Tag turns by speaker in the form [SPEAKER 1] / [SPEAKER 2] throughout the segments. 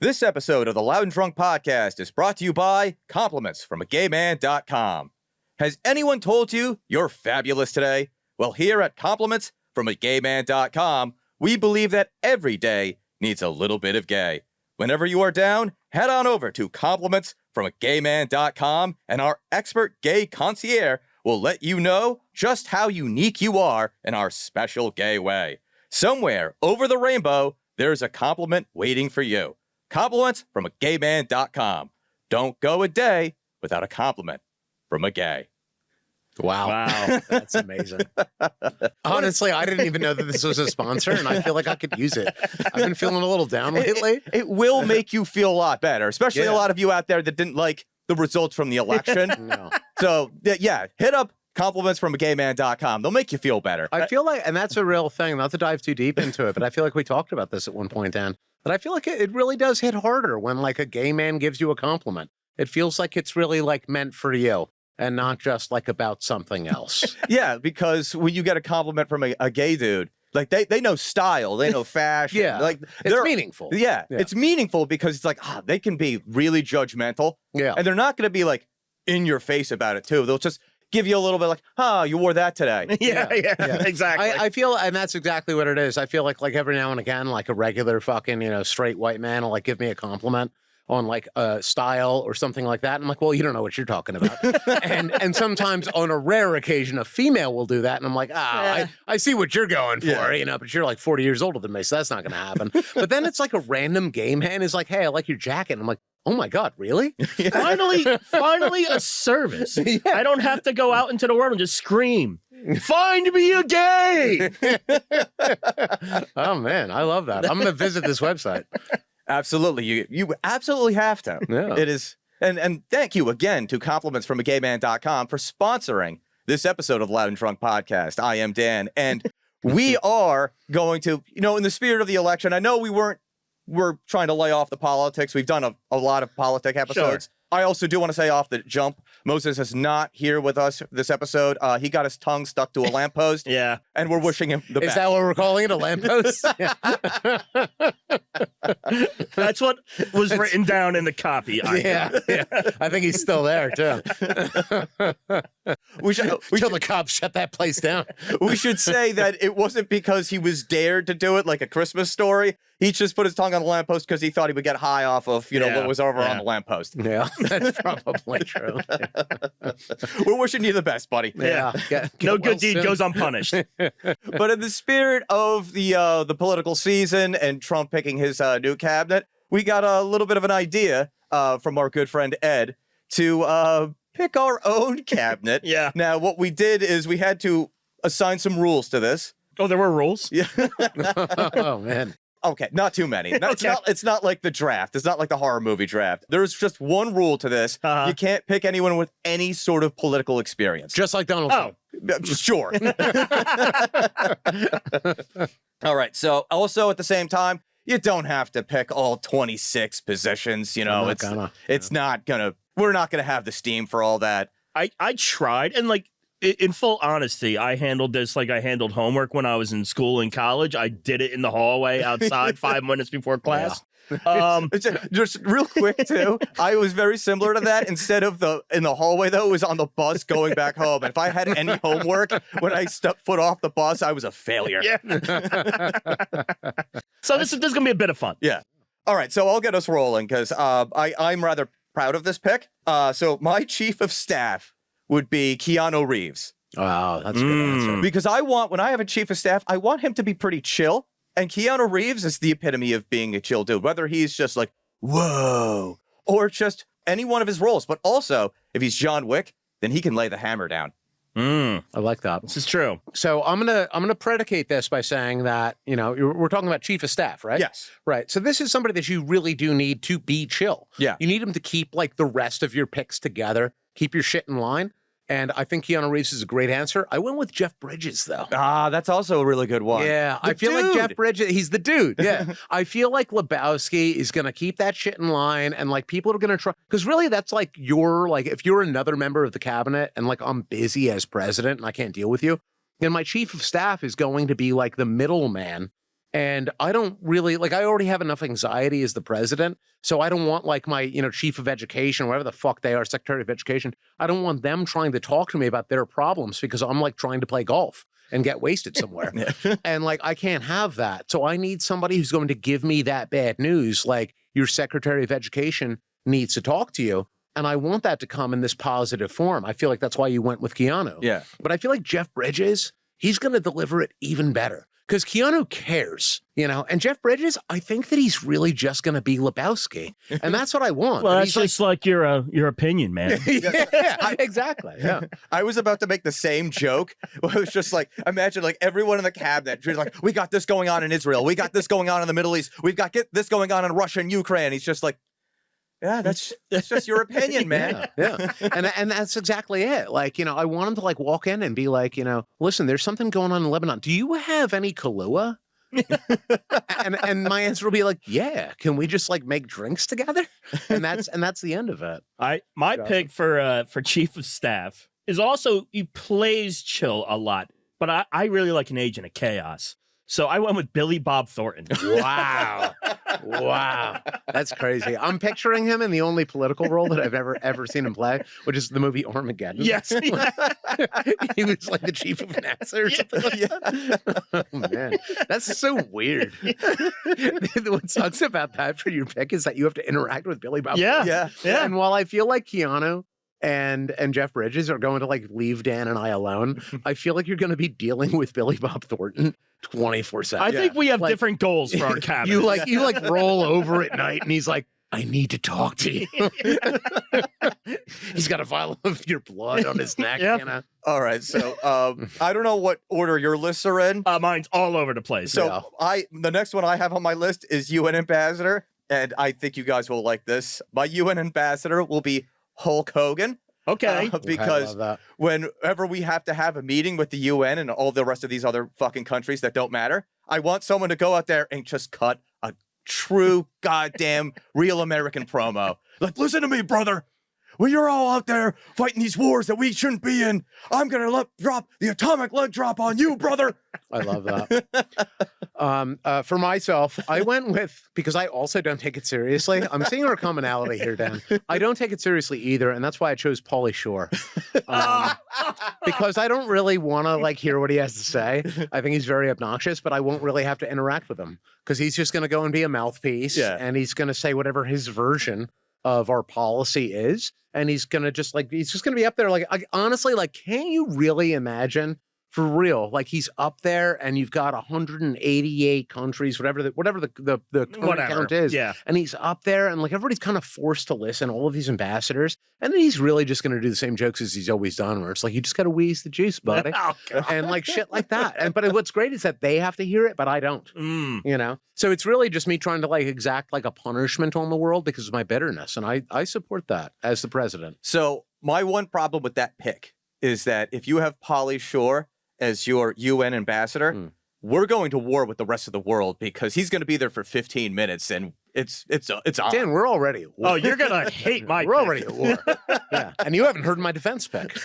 [SPEAKER 1] This episode of the Loud and Drunk Podcast is brought to you by compliments from a gayman.com. Has anyone told you you're fabulous today? Well, here at compliments from a gayman.com, we believe that every day needs a little bit of gay. Whenever you are down, head on over to compliments from a gayman.com, and our expert gay concierge will let you know just how unique you are in our special gay way. Somewhere over the rainbow, there's a compliment waiting for you. Compliments from a gayman.com. Don't go a day without a compliment from a gay.
[SPEAKER 2] Wow. That's amazing. Honestly, I didn't even know that this was a sponsor, and I feel like I could use it. I've been feeling a little down lately.
[SPEAKER 1] It will make you feel a lot better, especially a lot of you out there that didn't like the results from the election.
[SPEAKER 2] No.
[SPEAKER 1] So, yeah, hit up compliments from a gayman.com. They'll make you feel better.
[SPEAKER 2] I feel like, and that's a real thing, not to dive too deep into it, but I feel like we talked about this at one point, Dan, but I feel like it really does hit harder when like a gay man gives you a compliment. It feels like it's really like meant for you and not just like about something else.
[SPEAKER 1] Yeah, because when you get a compliment from a gay dude, like they know style, they know fashion.
[SPEAKER 2] Yeah,
[SPEAKER 1] like
[SPEAKER 2] it's meaningful.
[SPEAKER 1] Yeah, it's meaningful because it's like, they can be really judgmental.
[SPEAKER 2] Yeah.
[SPEAKER 1] And they're not going to be like in your face about it too. They'll just give you a little bit like, you wore that today.
[SPEAKER 3] Yeah, exactly.
[SPEAKER 2] I feel, and that's exactly what it is. I feel like every now and again, like a regular fucking, straight white man will like give me a compliment on like a style or something like that. And I'm like, well, you don't know what you're talking about. and sometimes on a rare occasion, a female will do that. And I'm like, I see what you're going for, but you're like 40 years older than me. So that's not going to happen. But then it's like a random game hand is like, hey, I like your jacket. And I'm like, oh my God, really?
[SPEAKER 3] Finally a service. Yeah. I don't have to go out into the world and just scream, find me a gay.
[SPEAKER 2] Oh man, I love that. I'm going to visit this website.
[SPEAKER 1] Absolutely. You absolutely have to.
[SPEAKER 2] Yeah.
[SPEAKER 1] It is. And thank you again to compliments from a gayman.com for sponsoring this episode of Loud and Drunk Podcast. I am Dan, and we are going to, in the spirit of the election, I know we're trying to lay off the politics. We've done a lot of politic episodes. Sure. I also do want to say off the jump, Moses is not here with us this episode. He got his tongue stuck to a lamppost.
[SPEAKER 3] Yeah.
[SPEAKER 1] And we're wishing him the best.
[SPEAKER 2] Is that what we're calling it, a lamppost?
[SPEAKER 3] That's what was written down in the copy.
[SPEAKER 2] Yeah. I think he's still there, too. We should tell the cops shut that place down.
[SPEAKER 1] We should say that it wasn't because he was dared to do it like a Christmas Story. He just put his tongue on the lamppost because he thought he would get high off of, what was over on the lamppost.
[SPEAKER 2] Yeah, that's probably true.
[SPEAKER 1] We're wishing you the best, buddy.
[SPEAKER 2] Yeah.
[SPEAKER 3] No good deed goes unpunished.
[SPEAKER 1] But in the spirit of the political season and Trump picking his new cabinet, we got a little bit of an idea from our good friend Ed to pick our own cabinet.
[SPEAKER 3] Yeah.
[SPEAKER 1] Now, what we did is we had to assign some rules to this.
[SPEAKER 3] Oh, there were rules?
[SPEAKER 1] Yeah.
[SPEAKER 2] Oh, man.
[SPEAKER 1] Okay, not too many. It's not like the draft. It's not like the horror movie draft. There's just one rule to this. You can't pick anyone with any sort of political experience.
[SPEAKER 2] Just like Donald Trump.
[SPEAKER 1] Sure. All right. So also at the same time, you don't have to pick all 26 positions. We're not gonna have the steam for all that.
[SPEAKER 3] I tried, and like, in full honesty, I handled this like I handled homework when I was in school and college. I did it in the hallway outside 5 minutes before class. Yeah.
[SPEAKER 1] Just real quick too, I was very similar to that. Instead of in the hallway though, it was on the bus going back home. And if I had any homework when I stepped foot off the bus, I was a failure.
[SPEAKER 3] Yeah. So this is gonna be a bit of fun.
[SPEAKER 1] Yeah. All right, so I'll get us rolling because I'm rather proud of this pick. So my chief of staff would be Keanu Reeves.
[SPEAKER 2] Wow, that's a good answer.
[SPEAKER 1] Because when I have a chief of staff, I want him to be pretty chill. And Keanu Reeves is the epitome of being a chill dude, whether he's just like, whoa, or just any one of his roles. But also, if he's John Wick, then he can lay the hammer down.
[SPEAKER 2] I like that.
[SPEAKER 3] This is true.
[SPEAKER 2] So I'm gonna predicate this by saying that, we're talking about chief of staff, right?
[SPEAKER 1] Yes.
[SPEAKER 2] Right. So this is somebody that you really do need to be chill.
[SPEAKER 1] Yeah.
[SPEAKER 2] You need him to keep like the rest of your picks together, keep your shit in line. And I think Keanu Reeves is a great answer. I went with Jeff Bridges, though.
[SPEAKER 1] That's also a really good one.
[SPEAKER 2] Yeah, I feel like Jeff Bridges, he's the dude. Yeah. I feel like Lebowski is going to keep that shit in line, and like people are going to try. Because really, that's like if you're another member of the cabinet and like I'm busy as president and I can't deal with you, then my chief of staff is going to be like the middleman And I don't really like, I already have enough anxiety as the president. So I don't want like my, chief of education, whatever the fuck they are, secretary of education. I don't want them trying to talk to me about their problems because I'm like trying to play golf and get wasted somewhere. And like, I can't have that. So I need somebody who's going to give me that bad news. Like your secretary of education needs to talk to you. And I want that to come in this positive form. I feel like that's why you went with Keanu.
[SPEAKER 1] Yeah.
[SPEAKER 2] But I feel like Jeff Bridges, he's going to deliver it even better. Because Keanu cares, and Jeff Bridges, I think that he's really just going to be Lebowski. And that's what I want.
[SPEAKER 3] Well, that's just like your opinion, man.
[SPEAKER 2] Exactly. Yeah.
[SPEAKER 1] I was about to make the same joke. It was just like, imagine like everyone in the cabinet, she's like, we got this going on in Israel. We got this going on in the Middle East. We've got this going on in Russia and Ukraine. He's just like, yeah, that's just your opinion, man.
[SPEAKER 2] Yeah. And that's exactly it. Like, I want him to like walk in and be like, listen, there's something going on in Lebanon. Do you have any Kahlua? and my answer will be like, yeah. Can we just like make drinks together? And that's the end of it.
[SPEAKER 3] My pick for chief of staff is also he plays chill a lot, but I really like an agent of chaos. So I went with Billy Bob Thornton.
[SPEAKER 2] Wow. Wow. That's crazy. I'm picturing him in the only political role that I've ever seen him play, which is the movie Armageddon.
[SPEAKER 3] Yes.
[SPEAKER 2] He was like the chief of NASA or something like that. Oh, man. That's so weird. What sucks about that for your pick is that you have to interact with Billy Bob Thornton.
[SPEAKER 3] Yeah.
[SPEAKER 2] And while I feel like Keanu and Jeff Bridges are going to like leave Dan and I alone, I feel like you're going to be dealing with Billy Bob Thornton 24/7.
[SPEAKER 3] I think we have different goals for our cabinet.
[SPEAKER 2] You roll over at night and he's like, I need to talk to you. He's got a vial of your blood on his neck.
[SPEAKER 3] Yep.
[SPEAKER 1] All right. So I don't know what order your lists are in.
[SPEAKER 3] Mine's all over the place.
[SPEAKER 1] So the next one I have on my list is UN ambassador. And I think you guys will like this. My UN ambassador will be Hulk Hogan.
[SPEAKER 3] Okay.
[SPEAKER 1] Because whenever we have to have a meeting with the UN and all the rest of these other fucking countries that don't matter, I want someone to go out there and just cut a true goddamn real American promo. Like, listen to me, brother. When you're all out there fighting these wars that we shouldn't be in, I'm going to drop the atomic leg drop on you, brother.
[SPEAKER 2] I love that. For myself, I went with, because I also don't take it seriously. I'm seeing our commonality here, Dan. I don't take it seriously either, and that's why I chose Pauly Shore. Because I don't really want to like hear what he has to say. I think he's very obnoxious, but I won't really have to interact with him because he's just going to go and be a mouthpiece, and he's going to say whatever his version of our policy is, and he's going to just be up there like, honestly, like, can you really imagine? For real, like he's up there, and you've got 188 countries, whatever the current count is, and he's up there, and like everybody's kind of forced to listen. All of these ambassadors, and then he's really just going to do the same jokes as he's always done, where it's like you just got to wheeze the juice, buddy, and like shit like that. But what's great is that they have to hear it, but I don't. So it's really just me trying to like exact like a punishment on the world because of my bitterness, and I support that as the president.
[SPEAKER 1] So my one problem with that pick is that if you have Pauly Shore as your UN ambassador, we're going to war with the rest of the world because he's going to be there for 15 minutes and it's on.
[SPEAKER 2] Dan, we're already at war.
[SPEAKER 3] Oh, you're going to hate my
[SPEAKER 2] We're already at war. Yeah. And you haven't heard my defense pick.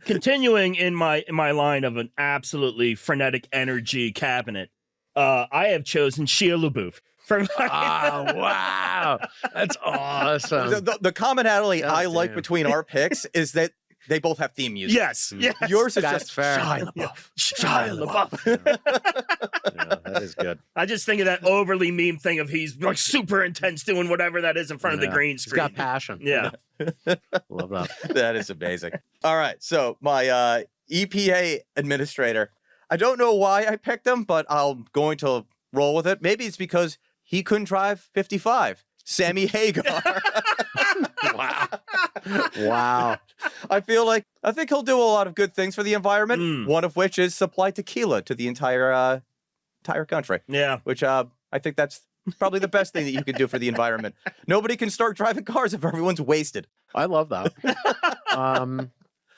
[SPEAKER 3] Continuing in my line of an absolutely frenetic energy cabinet, I have chosen Shia LaBeouf.
[SPEAKER 2] Wow. That's awesome.
[SPEAKER 1] The commonality I like between our picks is that they both have theme music.
[SPEAKER 3] Yes.
[SPEAKER 1] Yours is
[SPEAKER 2] That's
[SPEAKER 1] just
[SPEAKER 2] fair.
[SPEAKER 1] Shia LaBeouf.
[SPEAKER 3] Shia LaBeouf.
[SPEAKER 2] Yeah, that is good.
[SPEAKER 3] I just think of that overly meme thing of he's like super intense doing whatever that is in front of the green
[SPEAKER 2] He's
[SPEAKER 3] screen.
[SPEAKER 2] got passion.
[SPEAKER 3] Yeah.
[SPEAKER 2] Love that.
[SPEAKER 1] That is amazing. All right. So my EPA administrator, I don't know why I picked him, but I'm going to roll with it. Maybe it's because he couldn't drive 55. Sammy Hagar.
[SPEAKER 2] Wow.
[SPEAKER 1] I think he'll do a lot of good things for the environment. One of which is supply tequila to the entire country.
[SPEAKER 3] Yeah.
[SPEAKER 1] Which I think that's probably the best thing that you can do for the environment. Nobody can start driving cars if everyone's wasted.
[SPEAKER 2] I love that.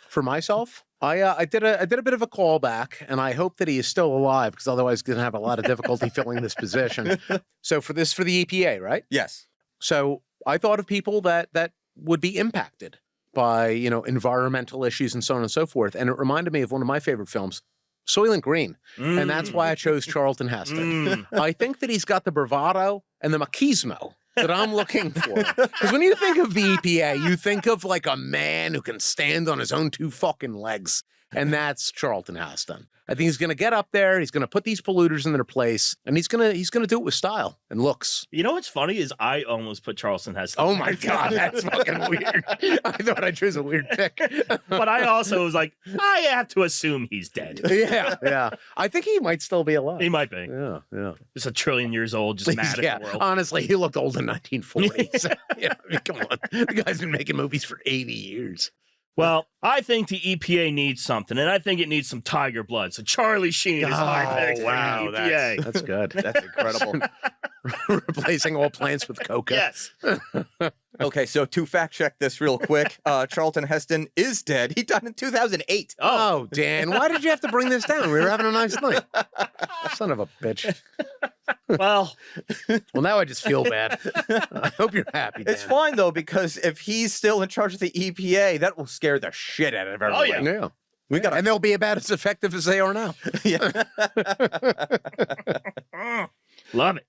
[SPEAKER 2] For myself, I did a bit of a callback, and I hope that he is still alive because otherwise he's going to have a lot of difficulty filling this position. So for the EPA, right?
[SPEAKER 1] Yes.
[SPEAKER 2] So I thought of people that would be impacted by, environmental issues and so on and so forth. And it reminded me of one of my favorite films, Soylent Green. And that's why I chose Charlton Heston. I think that he's got the bravado and the machismo that I'm looking for. Because when you think of the EPA, you think of like a man who can stand on his own 2 fucking legs. And that's Charlton Heston. I think he's going to get up there. He's going to put these polluters in their place, and he's going to do it with style and looks.
[SPEAKER 3] You know what's funny is I almost put Charlton Heston.
[SPEAKER 2] Oh my God, that's fucking weird. I thought I chose a weird pick.
[SPEAKER 3] But I also was like, I have to assume he's dead.
[SPEAKER 2] Yeah. I think he might still be alive.
[SPEAKER 3] He might be.
[SPEAKER 2] Yeah.
[SPEAKER 3] Just 1 trillion years old, just mad at the world.
[SPEAKER 2] Honestly, he looked old in 1940s. I mean, come on. The guy's been making movies for 80 years.
[SPEAKER 3] Well, I think the EPA needs something, and I think it needs some tiger blood. So Charlie Sheen is my pick for the EPA.
[SPEAKER 2] That's good.
[SPEAKER 1] That's incredible.
[SPEAKER 2] Replacing all plants with coca.
[SPEAKER 3] Yes.
[SPEAKER 1] Okay, so to fact check this real quick, Charlton Heston is dead. He died in 2008.
[SPEAKER 2] Oh, Dan, why did you have to bring this down? We were having a nice night. Son of a bitch.
[SPEAKER 3] Well,
[SPEAKER 2] now I just feel bad. I hope you're happy, Dan.
[SPEAKER 1] It's fine, though, because if he's still in charge of the EPA, that will scare the shit out of everyone.
[SPEAKER 2] Yeah. And they'll be about as effective as they are now.
[SPEAKER 1] Yeah.
[SPEAKER 3] love it.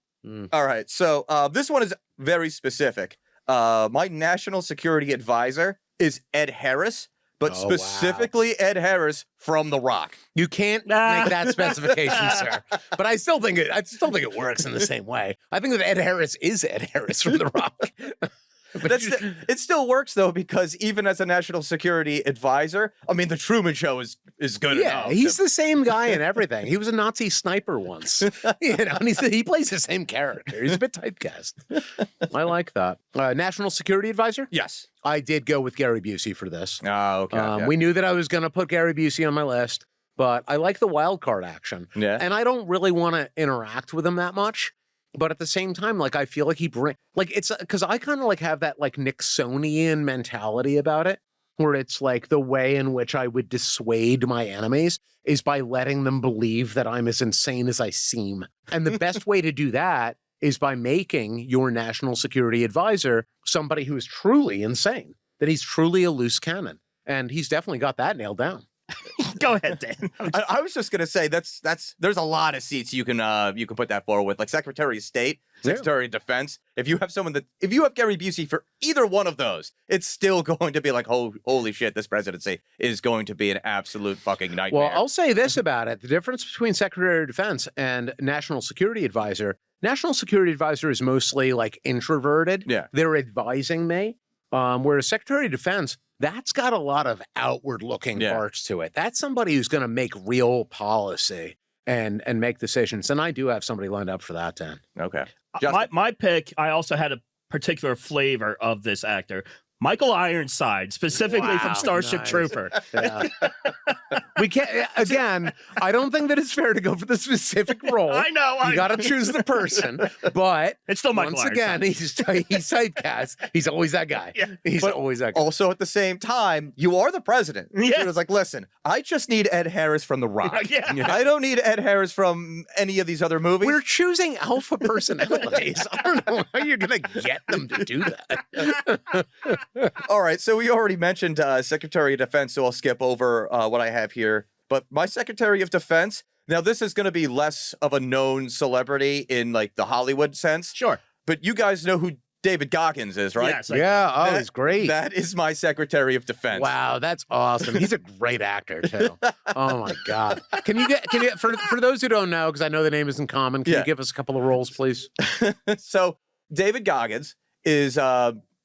[SPEAKER 1] All right, so this one is very specific. My national security advisor is Ed Harris, but specifically Ed Harris from The Rock.
[SPEAKER 2] You can't make that specification, sir. But I still think it works in the same way. I think that Ed Harris is Ed Harris from The Rock.
[SPEAKER 1] It still works, though, because even as a national security advisor, I mean, the Truman Show is good enough.
[SPEAKER 2] Yeah, he's the same guy in everything. He was a Nazi sniper once. And he plays the same character. He's a bit typecast. I like that. National security advisor?
[SPEAKER 1] Yes.
[SPEAKER 2] I did go with Gary Busey for this.
[SPEAKER 1] Oh, okay. Yeah.
[SPEAKER 2] We knew that I was going to put Gary Busey on my list, but I like the wild card action.
[SPEAKER 1] Yeah.
[SPEAKER 2] And I don't really want to interact with him that much. But at the same time, like, I feel like it's because I kind of like have that like Nixonian mentality about it, where it's like the way in which I would dissuade my enemies is by letting them believe that I'm as insane as I seem. And the best way to do that is by making your national security advisor somebody who is truly insane, that he's truly a loose cannon. And he's definitely got that nailed down.
[SPEAKER 3] Go ahead, Dan.
[SPEAKER 1] I was just gonna say there's a lot of seats you can put that forward with, like Secretary of State, Secretary of Defense. If you have Gary Busey for either one of those, it's still going to be like, holy shit, this presidency is going to be an absolute fucking nightmare.
[SPEAKER 2] Well, I'll say this about it: the difference between Secretary of Defense and National Security Advisor. National Security Advisor is mostly like introverted.
[SPEAKER 1] Yeah,
[SPEAKER 2] they're advising me, whereas Secretary of Defense, that's got a lot of outward-looking parts to it. That's somebody who's going to make real policy and make decisions. And I do have somebody lined up for that, Dan.
[SPEAKER 1] Okay.
[SPEAKER 3] My pick, I also had a particular flavor of this actor. Michael Ironside, specifically from Starship Trooper.
[SPEAKER 2] Yeah. We can't, again, I don't think that it's fair to go for the specific role.
[SPEAKER 3] I know.
[SPEAKER 2] You got to choose the person, but
[SPEAKER 3] it's still Michael
[SPEAKER 2] once again, he's typecast. He's always that guy.
[SPEAKER 3] Yeah.
[SPEAKER 2] He's always that guy.
[SPEAKER 1] Also, at the same time, you are the president.
[SPEAKER 3] Yeah.
[SPEAKER 1] It was like, listen, I just need Ed Harris from The Rock.
[SPEAKER 3] Yeah.
[SPEAKER 1] I don't need Ed Harris from any of these other movies.
[SPEAKER 2] We're choosing alpha personalities. I don't know how you're going to get them to do that.
[SPEAKER 1] All right, so we already mentioned Secretary of Defense, so I'll skip over what I have here. But my Secretary of Defense, now this is going to be less of a known celebrity in like the Hollywood sense.
[SPEAKER 3] Sure.
[SPEAKER 1] But you guys know who David Goggins is, right?
[SPEAKER 3] Yes,
[SPEAKER 2] he's great.
[SPEAKER 1] That is my Secretary of Defense.
[SPEAKER 2] Wow, that's awesome. He's a great actor too. Oh my God. Can you for those who don't know, because I know the name isn't common, can you give us a couple of roles, please?
[SPEAKER 1] So David Goggins is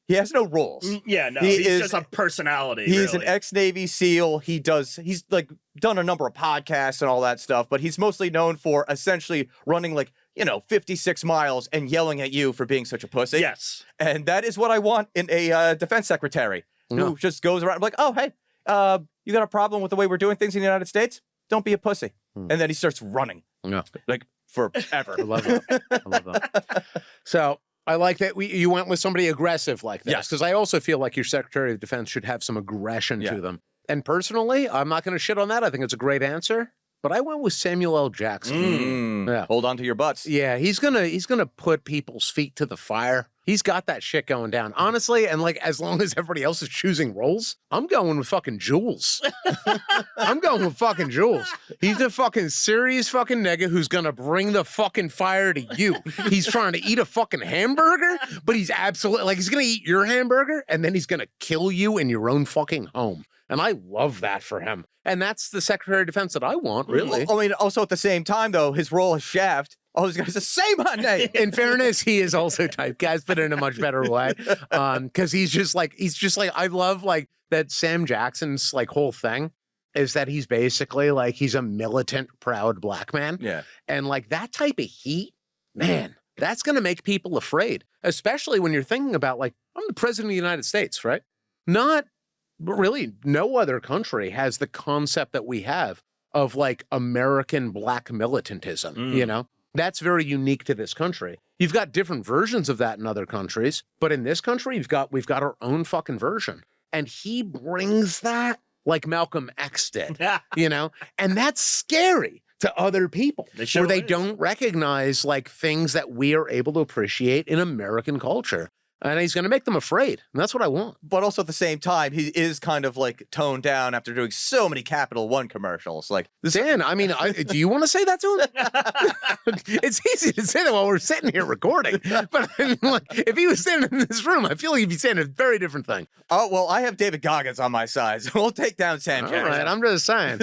[SPEAKER 1] he has no roles.
[SPEAKER 3] Yeah, no, he's just a personality.
[SPEAKER 1] He's an ex-Navy SEAL. He's like done a number of podcasts and all that stuff, but he's mostly known for essentially running 56 miles and yelling at you for being such a pussy.
[SPEAKER 3] Yes.
[SPEAKER 1] And that is what I want in a defense secretary who just goes around like, oh, hey, you got a problem with the way we're doing things in the United States? Don't be a pussy. And then he starts running.
[SPEAKER 2] No.
[SPEAKER 1] Like forever.
[SPEAKER 2] I love that. So I like that you went with somebody aggressive like this, because I also feel like your Secretary of Defense should have some aggression to them. And personally, I'm not going to shit on that. I think it's a great answer. but I went with Samuel L. Jackson. Yeah.
[SPEAKER 1] Hold on to your butts.
[SPEAKER 2] Yeah, he's gonna put people's feet to the fire. He's got that shit going down. Honestly, and like as long as everybody else is choosing roles, I'm going with fucking Jules. I'm going with fucking Jules. He's a fucking serious fucking nigga who's gonna bring the fucking fire to you. He's trying to eat a fucking hamburger, but he's absolutely like he's gonna eat your hamburger and then he's gonna kill you in your own fucking home. And I love that for him. And that's the Secretary of Defense that I want, really.
[SPEAKER 1] I mean, also at the same time, though, his role as Shaft, all those guys, the same my name.
[SPEAKER 2] In fairness, he is also typecast, but in a much better way. Because he's just like, I love like that Sam Jackson's like whole thing is that he's basically like, he's a militant, proud black man.
[SPEAKER 1] Yeah.
[SPEAKER 2] And like that type of heat, man, that's going to make people afraid, especially when you're thinking about like, I'm the president of the United States, right? But really, no other country has the concept that we have of like American black militantism, you know? That's very unique to this country. You've got different versions of that in other countries, but in this country, we've got our own fucking version. And he brings that like Malcolm X did, you know? And that's scary to other people where they don't recognize like things that we are able to appreciate in American culture. And he's going to make them afraid. And that's what I want.
[SPEAKER 1] But also at the same time, he is kind of like toned down after doing so many Capital One commercials. Like,
[SPEAKER 2] Dan, I mean, do you want to say that to him? It's easy to say that while we're sitting here recording. But I mean, like, if he was sitting in this room, I feel like he'd be saying a very different thing.
[SPEAKER 1] Oh, well, I have David Goggins on my side, so we'll take down Sam Jackson.
[SPEAKER 2] All right, I'm just saying.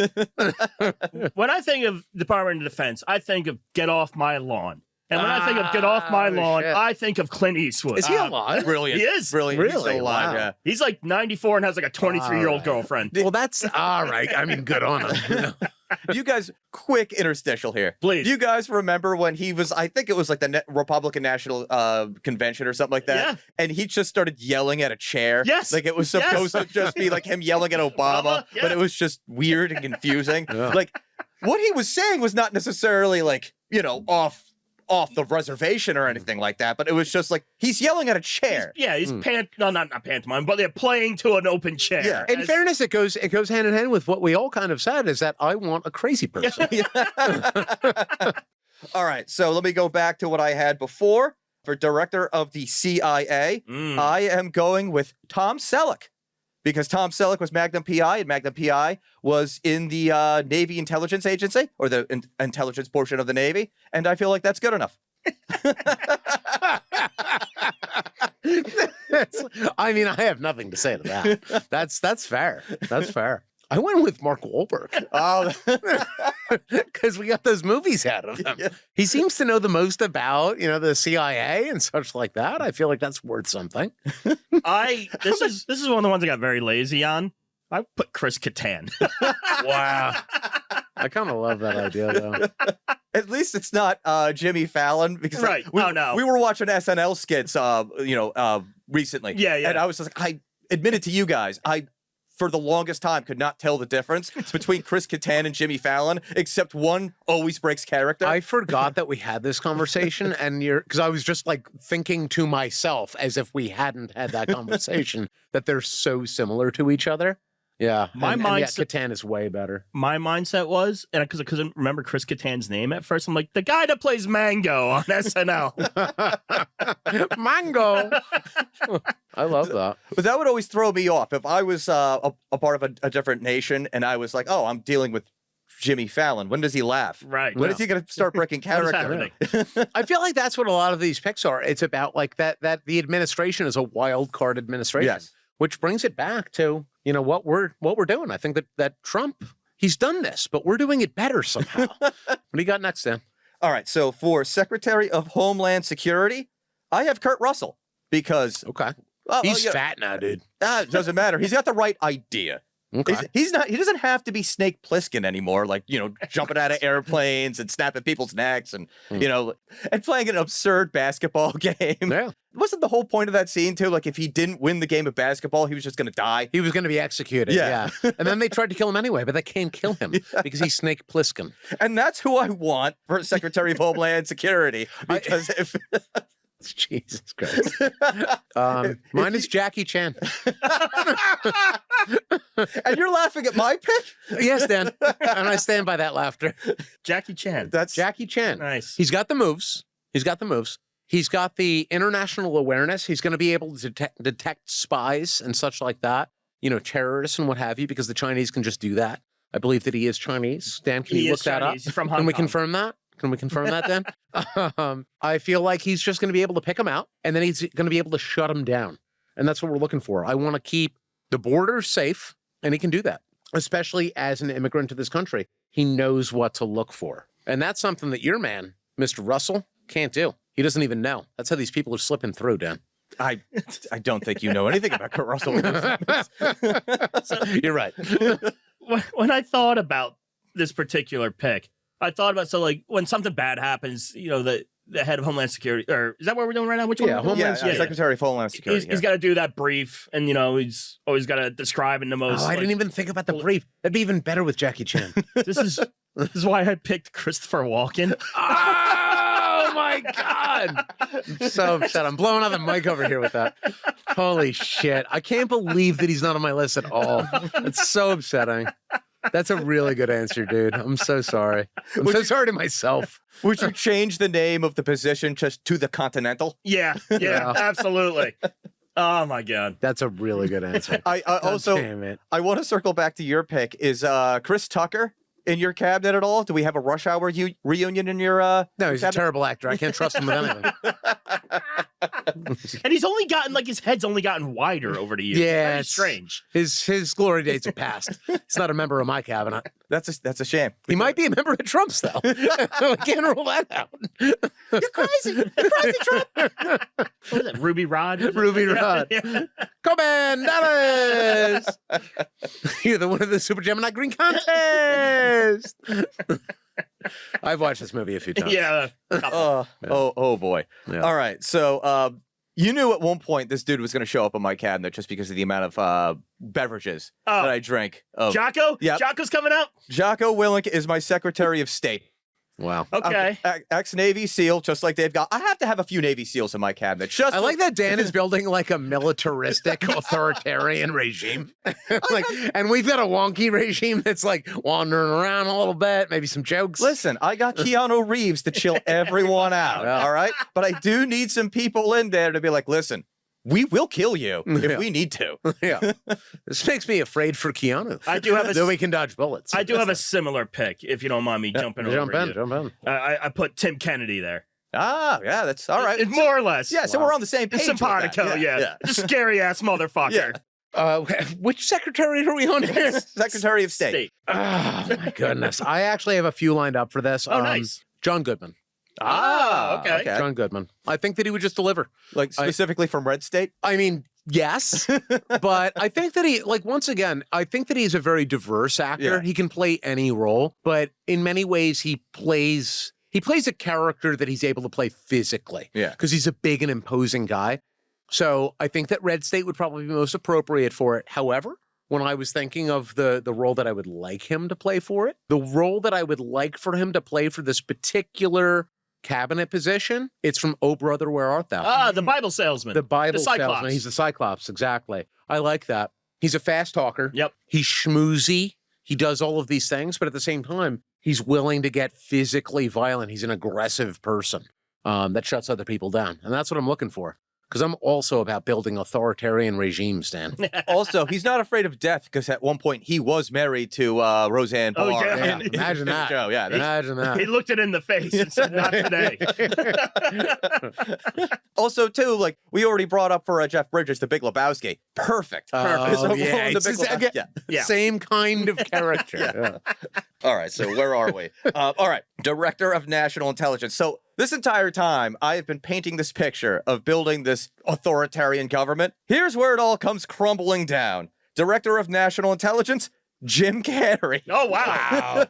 [SPEAKER 3] When I think of Department of Defense, I think of Get Off My Lawn. And when I think of Get Off My Lawn,
[SPEAKER 2] shit.
[SPEAKER 3] I think of Clint Eastwood.
[SPEAKER 2] Is he alive?
[SPEAKER 1] Brilliant.
[SPEAKER 3] He is.
[SPEAKER 1] Brilliant.
[SPEAKER 2] Really?
[SPEAKER 1] He's still alive,
[SPEAKER 2] Wow.
[SPEAKER 1] yeah.
[SPEAKER 3] He's like 94 and has like a 23-year-old girlfriend.
[SPEAKER 2] Well, that's all right. I mean, good on him.
[SPEAKER 1] You guys, quick interstitial here.
[SPEAKER 3] Please.
[SPEAKER 1] Do you guys remember when he was, I think it was like the Republican National Convention or something like that?
[SPEAKER 3] Yeah.
[SPEAKER 1] And he just started yelling at a chair.
[SPEAKER 3] Yes.
[SPEAKER 1] Like it was supposed to just be like him yelling at Obama,
[SPEAKER 3] Yeah.
[SPEAKER 1] but it was just weird and confusing.
[SPEAKER 2] Yeah.
[SPEAKER 1] Like what he was saying was not necessarily like, you know, off the reservation or anything like that, but it was just like he's yelling at a chair.
[SPEAKER 3] He's not pantomime, but they're playing to an open chair.
[SPEAKER 1] Yeah.
[SPEAKER 2] In fairness, it goes hand in hand with what we all kind of said is that I want a crazy person.
[SPEAKER 1] All right, so let me go back to what I had before. For director of the CIA, I am going with Tom Selleck. Because Tom Selleck was Magnum PI, and Magnum PI was in the Navy Intelligence Agency, or the intelligence portion of the Navy, and I feel like that's good enough.
[SPEAKER 2] I mean, I have nothing to say to that. That's fair. That's fair. I went with Mark Wahlberg
[SPEAKER 1] Oh,
[SPEAKER 2] because we got those movies out of him.
[SPEAKER 1] Yeah.
[SPEAKER 2] He seems to know the most about, you know, the CIA and such like that. I feel like that's worth something.
[SPEAKER 3] This is one of the ones I got very lazy on. I put Chris Kattan.
[SPEAKER 2] Wow. I kind of love that idea, though.
[SPEAKER 1] at least it's not Jimmy Fallon, because
[SPEAKER 3] Right.
[SPEAKER 1] we were watching SNL skits, recently.
[SPEAKER 3] Yeah.
[SPEAKER 1] And I was just like, I admitted to you guys, I for the longest time could not tell the difference between Chris Kattan and Jimmy Fallon, except one always breaks character.
[SPEAKER 2] I forgot that we had this conversation, and because I was just like thinking to myself as if we hadn't had that conversation that they're so similar to each other. Yeah,
[SPEAKER 3] My
[SPEAKER 2] and yet
[SPEAKER 3] mindset-
[SPEAKER 2] Kattan is way better.
[SPEAKER 3] My mindset was, and because I couldn't remember Chris Kattan's name at first, I'm like, the guy that plays Mango on SNL.
[SPEAKER 2] Mango. I love that.
[SPEAKER 1] But that would always throw me off. If I was a part of a different nation and I was like, oh, I'm dealing with Jimmy Fallon, when does he laugh?
[SPEAKER 3] Right.
[SPEAKER 1] When is he going to start breaking
[SPEAKER 3] What is
[SPEAKER 1] character?
[SPEAKER 3] happening?
[SPEAKER 2] I feel like that's what a lot of these picks are. It's about like that the administration is a wild card administration.
[SPEAKER 1] Yes.
[SPEAKER 2] Which brings it back to, you know, what we're doing. I think that Trump, he's done this, but we're doing it better somehow. What do you got next, Dan?
[SPEAKER 1] All right. So for Secretary of Homeland Security, I have Kurt Russell because
[SPEAKER 2] Okay.
[SPEAKER 1] he's
[SPEAKER 2] Fat now, dude.
[SPEAKER 1] it doesn't matter. He's got the right idea.
[SPEAKER 2] Okay.
[SPEAKER 1] He doesn't have to be Snake Plissken anymore, like, you know, jumping out of airplanes and snapping people's necks and, you know, and playing an absurd basketball game.
[SPEAKER 2] Yeah.
[SPEAKER 1] Wasn't the whole point of that scene, too? Like, if he didn't win the game of basketball, he was just going to die.
[SPEAKER 2] He was going to be executed.
[SPEAKER 1] Yeah.
[SPEAKER 2] Yeah. And then they tried to kill him anyway, but they can't kill him because he's Snake Plissken.
[SPEAKER 1] And that's who I want for Secretary of Homeland Security. Because if...
[SPEAKER 2] Jesus Christ. Mine is Jackie Chan.
[SPEAKER 1] And you're laughing at my pick?
[SPEAKER 2] Yes, Dan. And I stand by that laughter.
[SPEAKER 3] Jackie Chan.
[SPEAKER 1] That's
[SPEAKER 2] Jackie Chan.
[SPEAKER 3] Nice.
[SPEAKER 2] He's got the moves. He's got the international awareness. He's going to be able to detect spies and such like that, terrorists and what have you, because the Chinese can just do that. I believe that he is Chinese. Dan, can you look that up?
[SPEAKER 3] He's from Hong
[SPEAKER 2] Can we
[SPEAKER 3] Kong.
[SPEAKER 2] confirm that? Can we confirm that, Dan? I feel like he's just going to be able to pick them out, and then he's going to be able to shut them down. And that's what we're looking for. I want to keep the borders safe, and he can do that, especially as an immigrant to this country. He knows what to look for. And that's something that your man, Mr. Russell, can't do. He doesn't even know. That's how these people are slipping through, Dan.
[SPEAKER 1] I don't think you know anything about Kurt Russell.
[SPEAKER 2] You're right.
[SPEAKER 3] When I thought about this particular pick, I thought about, when something bad happens, the head of Homeland Security, or is that what we're doing right now? Which one?
[SPEAKER 2] Homeland
[SPEAKER 1] Secretary of Homeland Security.
[SPEAKER 3] He's got to do that brief, and he's always got to describe in the most.
[SPEAKER 2] I didn't even think about the brief. That'd be even better with Jackie Chan.
[SPEAKER 3] This is why I picked Christopher Walken.
[SPEAKER 2] Oh my God! I'm so upset. I'm blowing out the mic over here with that. Holy shit! I can't believe that he's not on my list at all. It's so upsetting. That's a really good answer, dude. I'm so sorry. I'm so sorry to myself.
[SPEAKER 1] Would you change the name of the position just to the Continental?
[SPEAKER 3] Yeah, absolutely. Oh my God.
[SPEAKER 2] That's a really good answer.
[SPEAKER 1] I also, I want to circle back to your pick. Is Chris Tucker in your cabinet at all? Do we have a Rush Hour reunion in your
[SPEAKER 2] No, he's
[SPEAKER 1] cabinet?
[SPEAKER 2] a terrible actor. I can't trust him with anything.
[SPEAKER 3] And he's only gotten, his head's only gotten wider over the years.
[SPEAKER 2] Yeah,
[SPEAKER 3] It's strange.
[SPEAKER 2] His glory days are past. He's not a member of my cabinet.
[SPEAKER 1] That's a shame.
[SPEAKER 2] He might be a member of Trump's, though. I can't rule that out.
[SPEAKER 1] You're crazy. You're crazy, Trump.
[SPEAKER 3] What was it? Ruby Rod?
[SPEAKER 2] Ruby Rod.
[SPEAKER 3] Yeah.
[SPEAKER 2] Command Dallas. You're the winner of the Super Gemini Green Contest. I've watched this movie a few times.
[SPEAKER 3] Yeah.
[SPEAKER 1] Oh boy.
[SPEAKER 2] Yeah.
[SPEAKER 1] All right. So you knew at one point this dude was going to show up in my cabinet just because of the amount of beverages that I drank.
[SPEAKER 3] Jocko?
[SPEAKER 1] Yep.
[SPEAKER 3] Jocko's coming out?
[SPEAKER 1] Jocko Willink is my Secretary of State.
[SPEAKER 2] Wow.
[SPEAKER 3] Okay.
[SPEAKER 1] Ex-Navy SEAL, just like they've got. I have to have a few Navy SEALs in my cabinet.
[SPEAKER 2] I like that Dan is building like a militaristic authoritarian regime. And we've got a wonky regime that's like wandering around a little bit, maybe some jokes.
[SPEAKER 1] Listen, I got Keanu Reeves to chill everyone out,
[SPEAKER 2] Yeah.
[SPEAKER 1] all right? But I do need some people in there to be like, listen, we will kill you if we need to.
[SPEAKER 2] Yeah. This makes me afraid for Keanu.
[SPEAKER 3] I do have
[SPEAKER 2] Though we can dodge bullets.
[SPEAKER 3] I do have a similar pick, if you don't mind me jumping over you.
[SPEAKER 2] Jump in.
[SPEAKER 3] I put Tim Kennedy there.
[SPEAKER 1] Ah, yeah, that's all right.
[SPEAKER 3] It's more or less.
[SPEAKER 1] Yeah, so we're on the same page. with that.
[SPEAKER 3] Simpatico, yeah. Scary ass motherfucker.
[SPEAKER 2] Which secretary are we on here?
[SPEAKER 1] Secretary of State.
[SPEAKER 2] Oh, my goodness. I actually have a few lined up for this.
[SPEAKER 3] Oh, nice.
[SPEAKER 2] John Goodman.
[SPEAKER 3] Okay.
[SPEAKER 2] John Goodman. I think that he would just deliver.
[SPEAKER 1] Like specifically from Red State?
[SPEAKER 2] I mean, yes, but I think that once again, I think that he's a very diverse actor.
[SPEAKER 1] Yeah.
[SPEAKER 2] He can play any role, but in many ways he plays a character that he's able to play physically.
[SPEAKER 1] Yeah.
[SPEAKER 2] Because he's a big and imposing guy. So I think that Red State would probably be most appropriate for it. However, when I was thinking of the role that I would like him to play for it, the role that I would like for him to play for this particular cabinet position, it's from Oh Brother, Where Art Thou?
[SPEAKER 3] The Bible salesman.
[SPEAKER 2] The Bible
[SPEAKER 3] Cyclops.
[SPEAKER 2] salesman. He's the Cyclops, exactly. I like that. He's a fast talker.
[SPEAKER 3] Yep.
[SPEAKER 2] He's schmoozy. He does all of these things, but at the same time, he's willing to get physically violent. He's an aggressive person that shuts other people down. And that's what I'm looking for. Because I'm also about building authoritarian regimes, Dan.
[SPEAKER 1] Also, he's not afraid of death because at one point he was married to Roseanne
[SPEAKER 3] Oh,
[SPEAKER 1] Barr.
[SPEAKER 3] yeah.
[SPEAKER 2] Imagine that.
[SPEAKER 1] Show. Yeah,
[SPEAKER 2] Imagine that.
[SPEAKER 3] He looked it in the face and said, not today.
[SPEAKER 1] Also, too, like we already brought up for Jeff Bridges, The Big Lebowski. Perfect.
[SPEAKER 2] Oh,
[SPEAKER 1] So
[SPEAKER 2] yeah.
[SPEAKER 1] The Big
[SPEAKER 2] It's
[SPEAKER 1] Lebowski. Yeah.
[SPEAKER 3] Yeah.
[SPEAKER 2] Same kind of character. Yeah.
[SPEAKER 1] All right, so where are we? All right, Director of National Intelligence. So this entire time, I have been painting this picture of building this authoritarian government. Here's where it all comes crumbling down. Director of National Intelligence, Jim Carrey.
[SPEAKER 3] Oh, wow.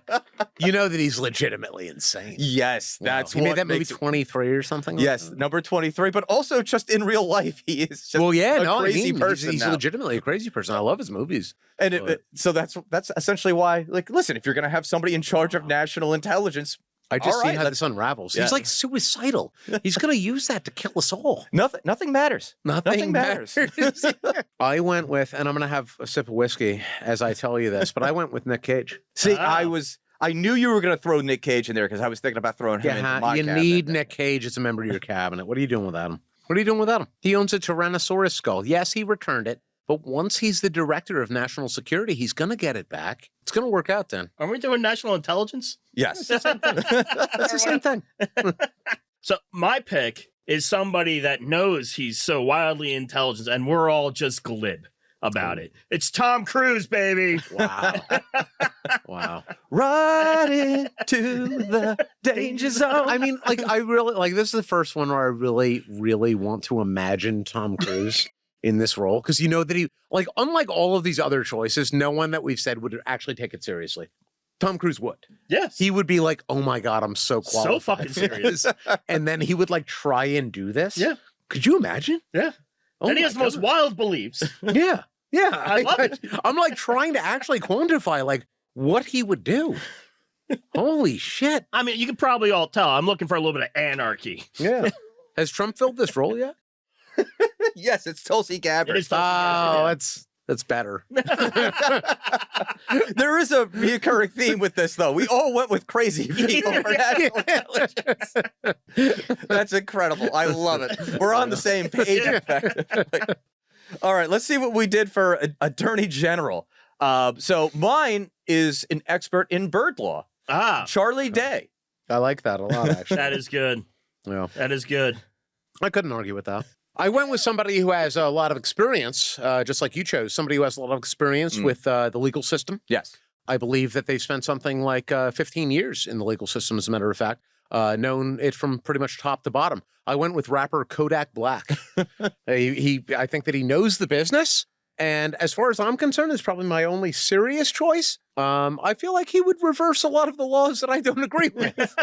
[SPEAKER 2] You know that he's legitimately insane.
[SPEAKER 1] Yes, that's
[SPEAKER 2] he
[SPEAKER 1] what
[SPEAKER 2] made that movie
[SPEAKER 1] makes it-
[SPEAKER 2] 23 or something.
[SPEAKER 1] Yes, number 23, but also just in real life, he is just
[SPEAKER 2] Well, yeah,
[SPEAKER 1] a
[SPEAKER 2] no,
[SPEAKER 1] crazy
[SPEAKER 2] I mean,
[SPEAKER 1] person
[SPEAKER 2] he's
[SPEAKER 1] now.
[SPEAKER 2] legitimately a crazy person. I love his movies.
[SPEAKER 1] And so that's essentially why, like, listen, if you're going to have somebody in charge of national intelligence,
[SPEAKER 2] I just
[SPEAKER 1] All
[SPEAKER 2] see
[SPEAKER 1] right,
[SPEAKER 2] how
[SPEAKER 1] let's-
[SPEAKER 2] this unravels.
[SPEAKER 1] yeah.
[SPEAKER 2] He's like suicidal. He's going to use that to kill us all.
[SPEAKER 1] Nothing matters.
[SPEAKER 2] Nothing
[SPEAKER 1] matters.
[SPEAKER 2] I went with, and I'm going to have a sip of whiskey as I tell you this, but I went with Nick Cage.
[SPEAKER 1] See,
[SPEAKER 3] Oh.
[SPEAKER 1] I knew you were going to throw Nick Cage in there because I was thinking about throwing him into my
[SPEAKER 2] You
[SPEAKER 1] cabinet.
[SPEAKER 2] need Nick Cage as a member of your cabinet. What are you doing without him? What are you doing without him? He owns a Tyrannosaurus skull. Yes, he returned it, but once he's the director of national security, he's going to get it back. It's going to work out then.
[SPEAKER 3] Are we doing national intelligence?
[SPEAKER 1] Yes.
[SPEAKER 2] That's the same thing.
[SPEAKER 3] So my pick is somebody that knows he's so wildly intelligent, and we're all just glib about it. It's Tom Cruise, baby.
[SPEAKER 2] Wow. Wow.
[SPEAKER 1] Right into the danger zone.
[SPEAKER 2] I mean, like, I really, like, this is the first one where I really, really want to imagine Tom Cruise in this role. Because you know that he, like, unlike all of these other choices, no one that we've said would actually take it seriously. Tom Cruise would.
[SPEAKER 3] Yes.
[SPEAKER 2] He would be like, oh my God, I'm so qualified.
[SPEAKER 3] So fucking serious.
[SPEAKER 2] And then he would like try and do this.
[SPEAKER 3] Yeah.
[SPEAKER 2] Could you imagine?
[SPEAKER 3] Yeah.
[SPEAKER 2] Oh
[SPEAKER 3] And he
[SPEAKER 2] my
[SPEAKER 3] has the most
[SPEAKER 2] God.
[SPEAKER 3] wild beliefs.
[SPEAKER 2] Yeah. Yeah.
[SPEAKER 3] I love it.
[SPEAKER 2] I'm like trying to actually quantify like what he would do. Holy shit.
[SPEAKER 3] I mean, you can probably all tell I'm looking for a little bit of anarchy.
[SPEAKER 2] Yeah. Has Trump filled this role yet?
[SPEAKER 1] Yes, it's Tulsi Gabbard.
[SPEAKER 3] It is Tulsi
[SPEAKER 2] Oh,
[SPEAKER 3] Gabbard,
[SPEAKER 2] that's better.
[SPEAKER 1] There is a recurring theme with this, though. We all went with crazy people for national intelligence. That's incredible. I love it. We're on the same page, effectively. All right, let's see what we did for Attorney General. So mine is an expert in bird law,
[SPEAKER 3] Ah,
[SPEAKER 1] Charlie Day.
[SPEAKER 2] I like that a lot, actually.
[SPEAKER 3] that is good.
[SPEAKER 2] Yeah.
[SPEAKER 3] That is good.
[SPEAKER 2] I couldn't argue with that. I went with somebody who has a lot of experience, just like you chose, somebody who has a lot of experience with the legal system.
[SPEAKER 1] Yes.
[SPEAKER 2] I believe that they spent something like 15 years in the legal system, as a matter of fact, known it from pretty much top to bottom. I went with rapper Kodak Black. I think that he knows the business. And as far as I'm concerned, it's probably my only serious choice. I feel like he would reverse a lot of the laws that I don't agree with.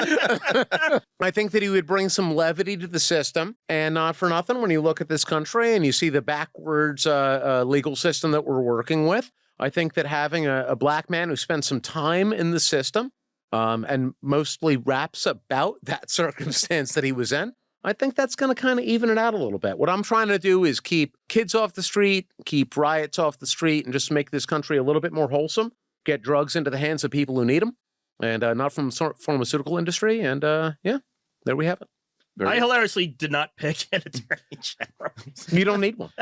[SPEAKER 2] I think that he would bring some levity to the system. And not for nothing, when you look at this country and you see the backwards legal system that we're working with, I think that having a black man who spent some time in the system and mostly raps about that circumstance that he was in, I think that's going to kind of even it out a little bit. What I'm trying to do is keep kids off the street, keep riots off the street, and just make this country a little bit more wholesome, get drugs into the hands of people who need them, and not from the pharmaceutical industry. And yeah, there we have it.
[SPEAKER 3] I hilariously did not pick an attorney general.
[SPEAKER 2] You don't need one.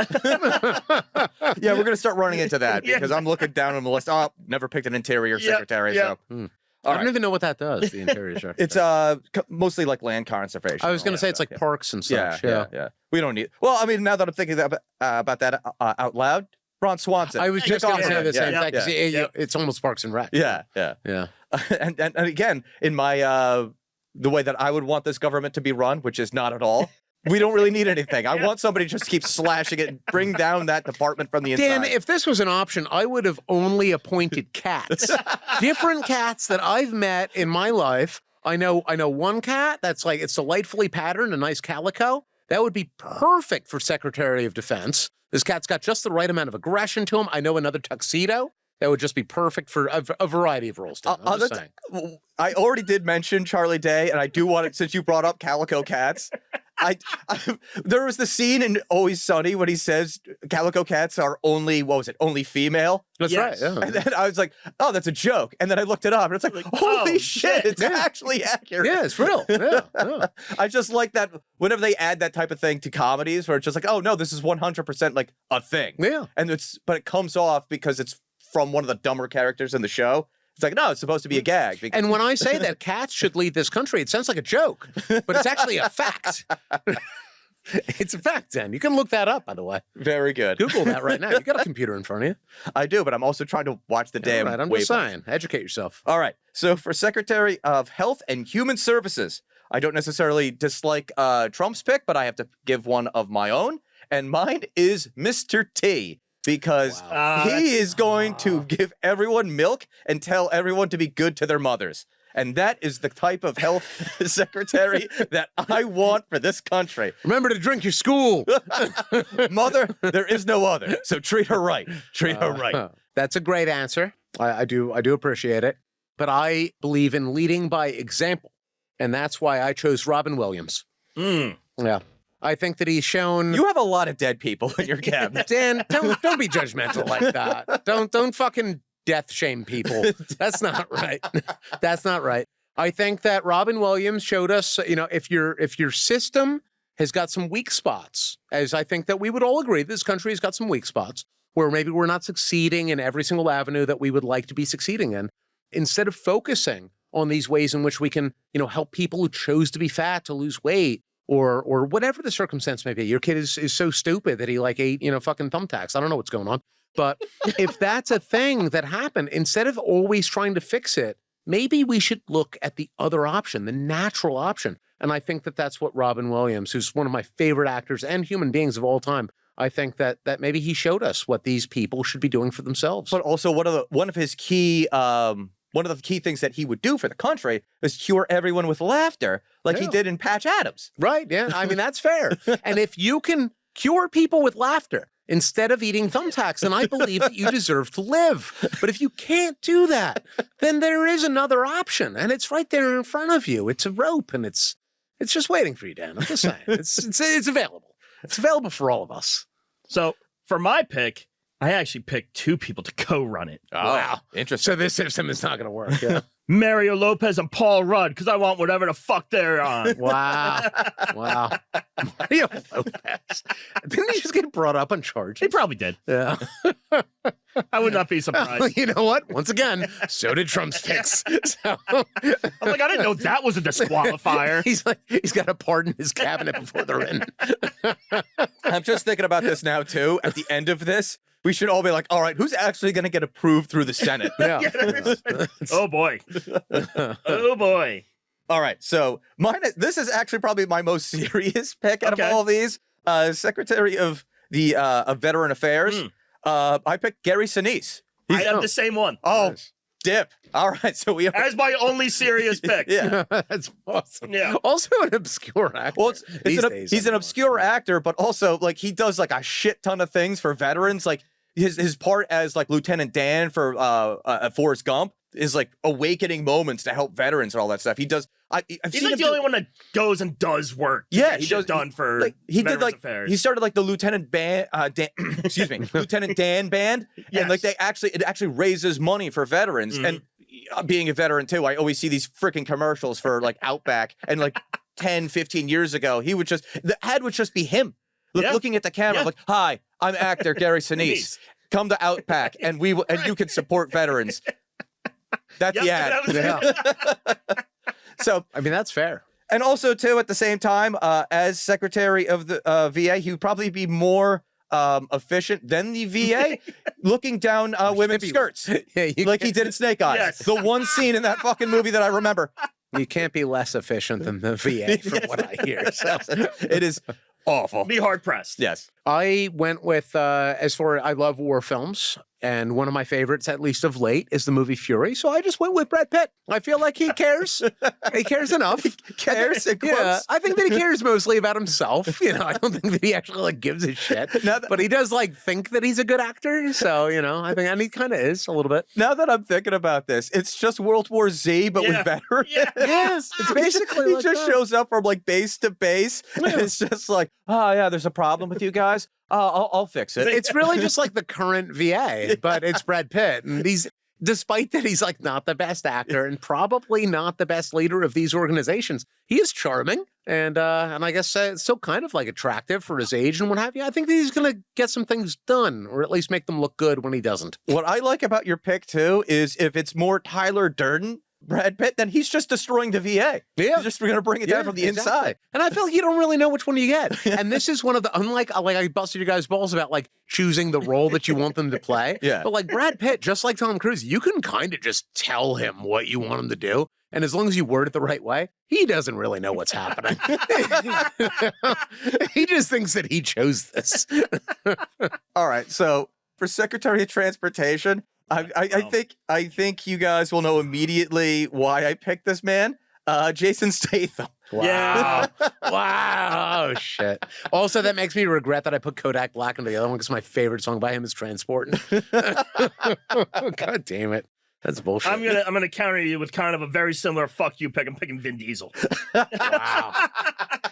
[SPEAKER 1] Yeah, we're going to start running into that
[SPEAKER 3] Yeah.
[SPEAKER 1] because I'm looking down on the list. Oh, never picked an interior
[SPEAKER 3] Yep,
[SPEAKER 1] secretary.
[SPEAKER 3] yep.
[SPEAKER 1] So.
[SPEAKER 2] I
[SPEAKER 1] All
[SPEAKER 2] don't
[SPEAKER 1] right.
[SPEAKER 2] even know what that does, the interior secretary.
[SPEAKER 1] It's mostly like land conservation.
[SPEAKER 2] I was going to say it's like
[SPEAKER 1] yeah.
[SPEAKER 2] parks and
[SPEAKER 1] Yeah,
[SPEAKER 2] such.
[SPEAKER 1] yeah. We don't need. Well, I mean, now that I'm thinking about that out loud, Ron Swanson.
[SPEAKER 2] I was just
[SPEAKER 3] Kick
[SPEAKER 2] going to
[SPEAKER 3] off
[SPEAKER 2] say
[SPEAKER 3] on
[SPEAKER 2] the
[SPEAKER 3] it.
[SPEAKER 2] same
[SPEAKER 3] Yeah,
[SPEAKER 2] thing. 'Cause
[SPEAKER 3] yeah.
[SPEAKER 2] it's almost Parks and Rec.
[SPEAKER 1] Yeah, yeah.
[SPEAKER 2] Yeah.
[SPEAKER 1] And again, in my the way that I would want this government to be run, which is not at all. We don't really need anything. I want somebody to just keep slashing it and bring down that department from the inside.
[SPEAKER 2] Dan, if this was an option, I would have only appointed cats. Different cats that I've met in my life. I know one cat that's like, it's delightfully patterned, a nice calico. That would be perfect for Secretary of Defense. This cat's got just the right amount of aggression to him. I know another tuxedo. That would just be perfect for a variety of roles. Dan. I'm just saying.
[SPEAKER 1] I already did mention Charlie Day, and I do want it since you brought up calico cats. There was the scene in Always Sunny when he says calico cats are only only female.
[SPEAKER 2] That's
[SPEAKER 3] Yes.
[SPEAKER 2] right. Yeah.
[SPEAKER 1] And then I was like, oh, that's a joke. And then I looked it up, and it's like, holy
[SPEAKER 3] oh,
[SPEAKER 1] shit, it's
[SPEAKER 2] Yeah.
[SPEAKER 1] actually accurate.
[SPEAKER 2] Yeah, it's real. Yeah, yeah.
[SPEAKER 1] I just like that whenever they add that type of thing to comedies, where it's just like, oh no, this is 100% like a thing,
[SPEAKER 2] Yeah.
[SPEAKER 1] and but it comes off because it's from one of the dumber characters in the show. It's like, no, it's supposed to be a gag. Because,
[SPEAKER 2] And when I say that cats should lead this country, it sounds like a joke, but it's actually a fact. It's a fact, Dan. You can look that up, by the way.
[SPEAKER 1] very good.
[SPEAKER 2] Google that right now. You got a computer in front of you.
[SPEAKER 1] I do, but I'm also trying to watch the damn.
[SPEAKER 2] All right, I'm just
[SPEAKER 1] wavelengths.
[SPEAKER 2] saying. Educate yourself.
[SPEAKER 1] All right. So for Secretary of Health and Human Services, I don't necessarily dislike Trump's pick, but I have to give one of my own. And mine is Mr. T, because
[SPEAKER 2] Wow.
[SPEAKER 1] he is going to give everyone milk and tell everyone to be good to their mothers. And that is the type of health secretary that I want for this country.
[SPEAKER 2] Remember to drink your school.
[SPEAKER 1] Mother, there is no other. So treat her right. Treat her right.
[SPEAKER 2] That's a great answer. I do appreciate it. But I believe in leading by example. And that's why I chose Robin Williams. Yeah. I think that he's shown...
[SPEAKER 1] You have a lot of dead people in your cabinet.
[SPEAKER 2] Dan, don't be judgmental like that. Don't fucking death shame people. That's not right. That's not right. I think that Robin Williams showed us, if your system has got some weak spots, as I think that we would all agree, this country has got some weak spots where maybe we're not succeeding in every single avenue that we would like to be succeeding in. Instead of focusing on these ways in which we can, help people who chose to be fat to lose weight, or whatever the circumstance may be. Your kid is so stupid that he ate, fucking thumbtacks. I don't know what's going on. But if that's a thing that happened, instead of always trying to fix it, maybe we should look at the other option, the natural option. And I think that that's what Robin Williams, who's one of my favorite actors and human beings of all time, I think that maybe he showed us what these people should be doing for themselves.
[SPEAKER 1] But also one of the key things that he would do for the country is cure everyone with laughter, like he did in Patch Adams.
[SPEAKER 2] Right, yeah. I mean, that's fair. And if you can cure people with laughter instead of eating thumbtacks, then I believe that you deserve to live. But if you can't do that, then there is another option, and it's right there in front of you. It's a rope, and it's just waiting for you, Dan. I'm just saying. It's available. It's available for all of us.
[SPEAKER 3] So for my pick, I actually picked two people to co-run it.
[SPEAKER 1] Oh,
[SPEAKER 2] wow.
[SPEAKER 1] Interesting.
[SPEAKER 2] So this system is not going to work. Yeah.
[SPEAKER 3] Mario Lopez and Paul Rudd, because I want whatever the fuck they're on.
[SPEAKER 2] Wow. Mario Lopez. Didn't he just get brought up on charges?
[SPEAKER 3] He probably did.
[SPEAKER 2] Yeah.
[SPEAKER 3] I would not be surprised.
[SPEAKER 2] You know what? Once again, so did Trump's picks. So,
[SPEAKER 3] I'm like, I didn't know that was a disqualifier.
[SPEAKER 2] He's got to pardon his cabinet before they're in.
[SPEAKER 1] I'm just thinking about this now, too. At the end of this, we should all be like, all right, who's actually going to get approved through the Senate?
[SPEAKER 2] Yeah.
[SPEAKER 3] Oh, boy. Oh, boy.
[SPEAKER 1] All right, so this is actually probably my most serious pick out of all of these. Secretary of the Veteran Affairs. I picked Gary Sinise.
[SPEAKER 3] I have the same one.
[SPEAKER 1] Oh, dip. All right, so we are...
[SPEAKER 3] As my only serious pick.
[SPEAKER 1] Yeah.
[SPEAKER 2] That's awesome.
[SPEAKER 3] Yeah.
[SPEAKER 2] Also an obscure actor.
[SPEAKER 1] Well, he's an obscure actor, but also like he does like a shit ton of things for veterans. Like his part as like Lieutenant Dan for Forrest Gump is like awakening moments to help veterans and all that stuff. He does.
[SPEAKER 3] He's like the only one that goes and does work.
[SPEAKER 1] Yeah,
[SPEAKER 3] he does done for
[SPEAKER 1] like he
[SPEAKER 3] Veterans
[SPEAKER 1] did like
[SPEAKER 3] Affairs.
[SPEAKER 1] he started like the Lieutenant Dan Lieutenant Dan band,
[SPEAKER 3] Yes.
[SPEAKER 1] and like it actually raises money for veterans. And being a veteran too, I always see these freaking commercials for like Outback, and like 10, 15 years ago, the ad would just be him looking at the camera like, "Hi, I'm actor Gary Sinise. Come to Outback, and you can support veterans." That's the ad. So,
[SPEAKER 2] I mean, that's fair.
[SPEAKER 1] And also, too, at the same time, as Secretary of the VA, he would probably be more efficient than the VA, looking down women's skirts, like he did in Snake Eyes.
[SPEAKER 3] Yes.
[SPEAKER 1] The one scene in that fucking movie that I remember.
[SPEAKER 2] You can't be less efficient than the VA, from what I hear. So.
[SPEAKER 1] It is awful.
[SPEAKER 3] Be hard pressed.
[SPEAKER 1] Yes.
[SPEAKER 2] I went with, I love war films, and one of my favorites, at least of late, is the movie Fury. So I just went with Brad Pitt. I feel like he cares. He cares enough.
[SPEAKER 1] Cares?
[SPEAKER 2] Yeah, I think that he cares mostly about himself. I don't think that he actually like gives a shit. But he does like think that he's a good actor. So, I think, and he kind of is a little bit.
[SPEAKER 1] Now that I'm thinking about this, it's just World War Z, but with veterans.
[SPEAKER 2] Yeah. Yes, it's basically
[SPEAKER 1] he
[SPEAKER 2] like
[SPEAKER 1] just
[SPEAKER 2] that.
[SPEAKER 1] shows up from like base to base, and it's just like, oh yeah, there's a problem with you guys. I'll fix it.
[SPEAKER 2] It's really just like the current VA, but it's Brad Pitt. And despite that he's like not the best actor and probably not the best leader of these organizations, he is charming and I guess still kind of like attractive for his age and what have you. I think that he's going to get some things done, or at least make them look good when he doesn't.
[SPEAKER 1] What I like about your pick too is if it's more Tyler Durden, Brad Pitt, then he's just destroying the VA.
[SPEAKER 2] Yeah.
[SPEAKER 1] He's just going to bring it down from the inside.
[SPEAKER 2] And I feel like you don't really know which one you get. And this is one of the, unlike, like I busted you guys' balls about like choosing the role that you want them to play.
[SPEAKER 1] Yeah.
[SPEAKER 2] But like Brad Pitt, just like Tom Cruise, you can kind of just tell him what you want him to do. And as long as you word it the right way, he doesn't really know what's happening. He just thinks that he chose this.
[SPEAKER 1] All right. So for Secretary of Transportation, I think you guys will know immediately why I picked this man. Jason Statham.
[SPEAKER 2] Wow.
[SPEAKER 3] Yeah.
[SPEAKER 2] Wow. Oh, shit. Also, that makes me regret that I put Kodak Black into the other one because my favorite song by him is Transportin'. God damn it. That's bullshit.
[SPEAKER 3] I'm gonna counter you with kind of a very similar fuck you pick. I'm picking Vin Diesel.
[SPEAKER 2] Wow.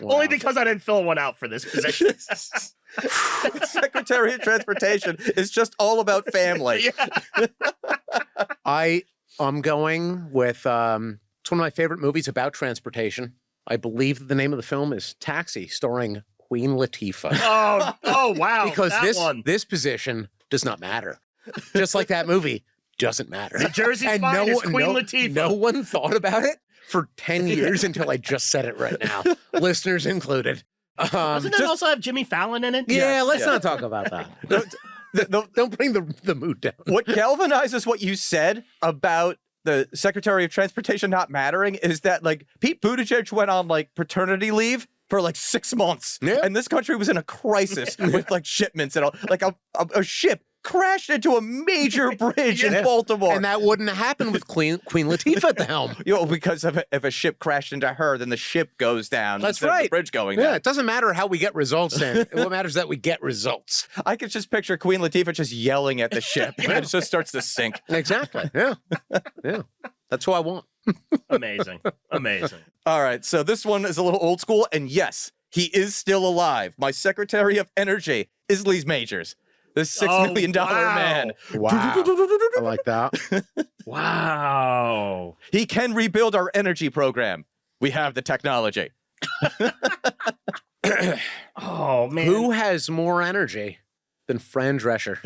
[SPEAKER 3] Only because I didn't fill one out for this position.
[SPEAKER 1] Secretary of Transportation is just all about family.
[SPEAKER 3] Yeah.
[SPEAKER 2] I'm going with it's one of my favorite movies about transportation. I believe that the name of the film is Taxi, starring Queen Latifah.
[SPEAKER 3] Oh wow.
[SPEAKER 2] Because
[SPEAKER 3] that
[SPEAKER 2] this position does not matter. Just like that movie doesn't matter.
[SPEAKER 3] New Jersey's
[SPEAKER 2] And
[SPEAKER 3] finest, Queen Latifah.
[SPEAKER 2] No one thought about it for 10 years until I just said it right now. Listeners included.
[SPEAKER 3] Doesn't that also have Jimmy Fallon in it?
[SPEAKER 2] Yeah, let's not talk about that. Don't bring the mood down.
[SPEAKER 1] What galvanizes what you said about the Secretary of Transportation not mattering is that, like, Pete Buttigieg went on, like, paternity leave for, like, 6 months.
[SPEAKER 2] Yeah.
[SPEAKER 1] And this country was in a crisis with, like, shipments and all. Like, a ship crashed into a major bridge in Baltimore.
[SPEAKER 2] And that wouldn't happen with Queen Latifah at the helm.
[SPEAKER 1] Because if a ship crashed into her, then the ship goes down.
[SPEAKER 2] That's
[SPEAKER 1] instead of
[SPEAKER 2] right.
[SPEAKER 1] the bridge going
[SPEAKER 2] Yeah,
[SPEAKER 1] down.
[SPEAKER 2] it doesn't matter how we get results in. What matters is that we get results.
[SPEAKER 1] I could just picture Queen Latifah just yelling at the ship. And it just starts to sink.
[SPEAKER 2] Exactly. Yeah. Yeah. That's what I want.
[SPEAKER 3] Amazing. Amazing.
[SPEAKER 1] All right, so this one is a little old school, and yes, he is still alive. My Secretary of Energy is Lee Majors, the $6 million man.
[SPEAKER 2] Wow. I like that.
[SPEAKER 3] Wow.
[SPEAKER 1] He can rebuild our energy program. We have the technology.
[SPEAKER 3] Oh, man.
[SPEAKER 2] Who has more energy than Fran Drescher?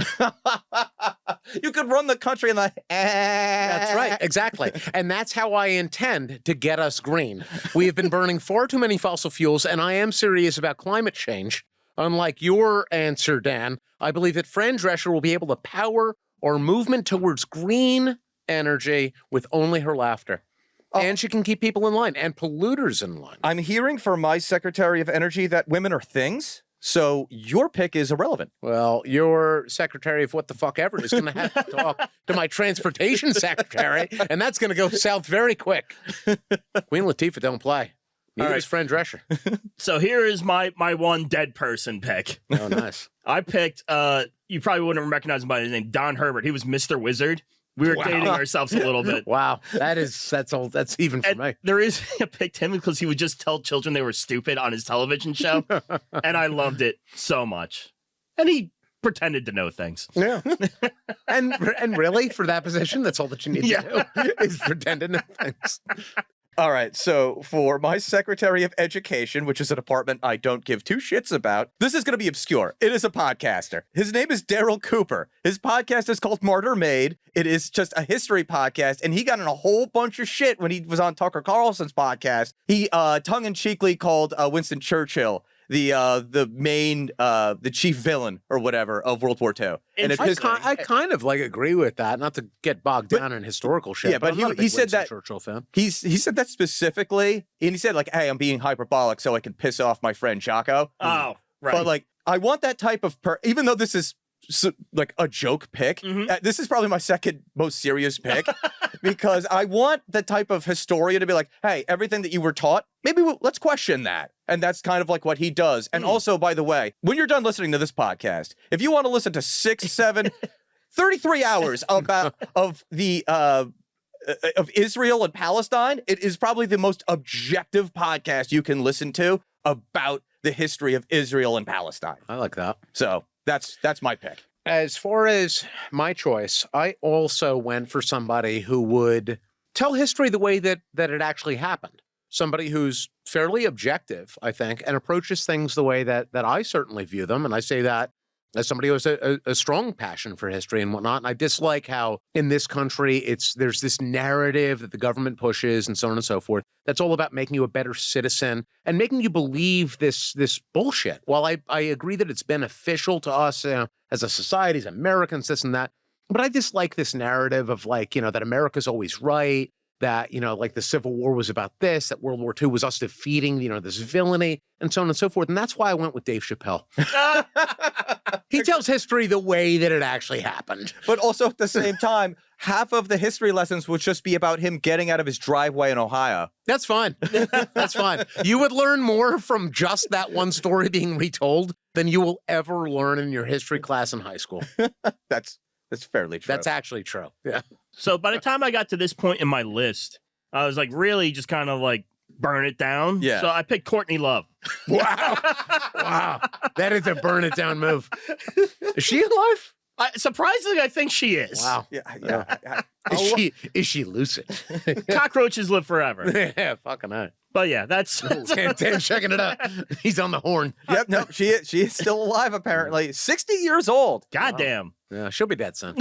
[SPEAKER 1] You could run the country in the...
[SPEAKER 2] That's right. Exactly. And that's how I intend to get us green. We have been burning far too many fossil fuels, and I am serious about climate change. Unlike your answer, Dan, I believe that Fran Drescher will be able to power our movement towards green energy with only her laughter. And she can keep people in line and polluters in line.
[SPEAKER 1] I'm hearing from my Secretary of Energy that women are things, so your pick is irrelevant.
[SPEAKER 2] Well, your secretary of what the fuck ever is going to have to talk to my transportation secretary, and that's going to go south very quick. Queen Latifah don't play. Neither is Fran Drescher.
[SPEAKER 3] So here is my one dead person pick.
[SPEAKER 2] Oh, nice.
[SPEAKER 3] I picked, you probably wouldn't recognize him by his name, Don Herbert. He was Mr. Wizard. We were dating ourselves a little bit.
[SPEAKER 2] Wow. That's even for me.
[SPEAKER 3] There is, I picked him because he would just tell children they were stupid on his television show. And I loved it so much. And he pretended to know things.
[SPEAKER 2] Yeah. and really, for that position, that's all that you need to do is pretend to know things.
[SPEAKER 1] All right, so for my Secretary of Education, which is a department I don't give two shits about, this is going to be obscure. It is a podcaster. His name is Daryl Cooper. His podcast is called Martyr Made. It is just a history podcast, and he got in a whole bunch of shit when he was on Tucker Carlson's podcast. He tongue-in-cheekly called Winston Churchill the chief villain or whatever of World War II. And
[SPEAKER 2] I kind of like agree with that, not to get bogged down in historical shit.
[SPEAKER 1] Yeah, but
[SPEAKER 2] I'm not a big
[SPEAKER 1] he said
[SPEAKER 2] Winston
[SPEAKER 1] that
[SPEAKER 2] Churchill fan.
[SPEAKER 1] He said that specifically, and he said like, "Hey, I'm being hyperbolic so I can piss off my friend Jocko."
[SPEAKER 3] Oh, right.
[SPEAKER 1] But like, I want that type of even though this is like a joke pick, this is probably my second most serious pick because I want the type of historian to be like, "Hey, everything that you were taught, maybe let's question that." And that's kind of like what he does. And also, by the way, when you're done listening to this podcast, if you want to listen to 6, 7, 33 hours of Israel and Palestine, it is probably the most objective podcast you can listen to about the history of Israel and Palestine.
[SPEAKER 2] I like that.
[SPEAKER 1] So that's my pick.
[SPEAKER 2] As far as my choice, I also went for somebody who would tell history the way that it actually happened. Somebody who's fairly objective, I think, and approaches things the way that I certainly view them. And I say that as somebody who has a strong passion for history and whatnot. And I dislike how in this country there's this narrative that the government pushes and so on and so forth. That's all about making you a better citizen and making you believe this bullshit. While I agree that it's beneficial to us as a society, as Americans, this and that, but I dislike this narrative of like, that America's always right. That, like the Civil War was about this, that World War II was us defeating, this villainy, and so on and so forth. And that's why I went with Dave Chappelle. He tells history the way that it actually happened.
[SPEAKER 1] But also at the same time, half of the history lessons would just be about him getting out of his driveway in Ohio.
[SPEAKER 2] That's fine. That's fine. You would learn more from just that one story being retold than you will ever learn in your history class in high school.
[SPEAKER 1] That's fairly true.
[SPEAKER 2] That's actually true. Yeah.
[SPEAKER 3] So by the time I got to this point in my list, I was like, really just kind of like burn it down.
[SPEAKER 1] Yeah.
[SPEAKER 3] So I picked Courtney Love.
[SPEAKER 2] Wow. Wow. That is a burn it down move. Is she alive?
[SPEAKER 3] Surprisingly, I think she is.
[SPEAKER 2] Wow.
[SPEAKER 1] Yeah.
[SPEAKER 2] Is she lucid?
[SPEAKER 3] Cockroaches live forever.
[SPEAKER 2] Yeah, fucking hell.
[SPEAKER 3] But yeah, that's
[SPEAKER 2] Dan's checking it out. He's on the horn.
[SPEAKER 1] Yep. No, she is still alive. Apparently, 60 years old.
[SPEAKER 3] goddamn.
[SPEAKER 2] Yeah, she'll be dead soon.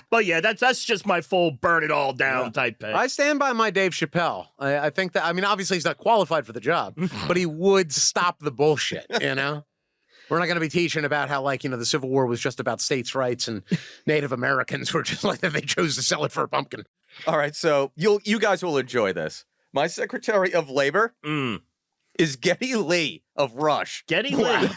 [SPEAKER 3] But yeah, that's just my full burn it all down type pick.
[SPEAKER 2] I stand by my Dave Chappelle. I think that, I mean, obviously he's not qualified for the job, but he would stop the bullshit, you know? We're not going to be teaching about how, like, you know, the Civil War was just about states' rights and Native Americans were just like that they chose to sell it for a pumpkin.
[SPEAKER 1] All right, so you guys will enjoy this. My Secretary of Labor is Geddy Lee of Rush.
[SPEAKER 3] Geddy Lee.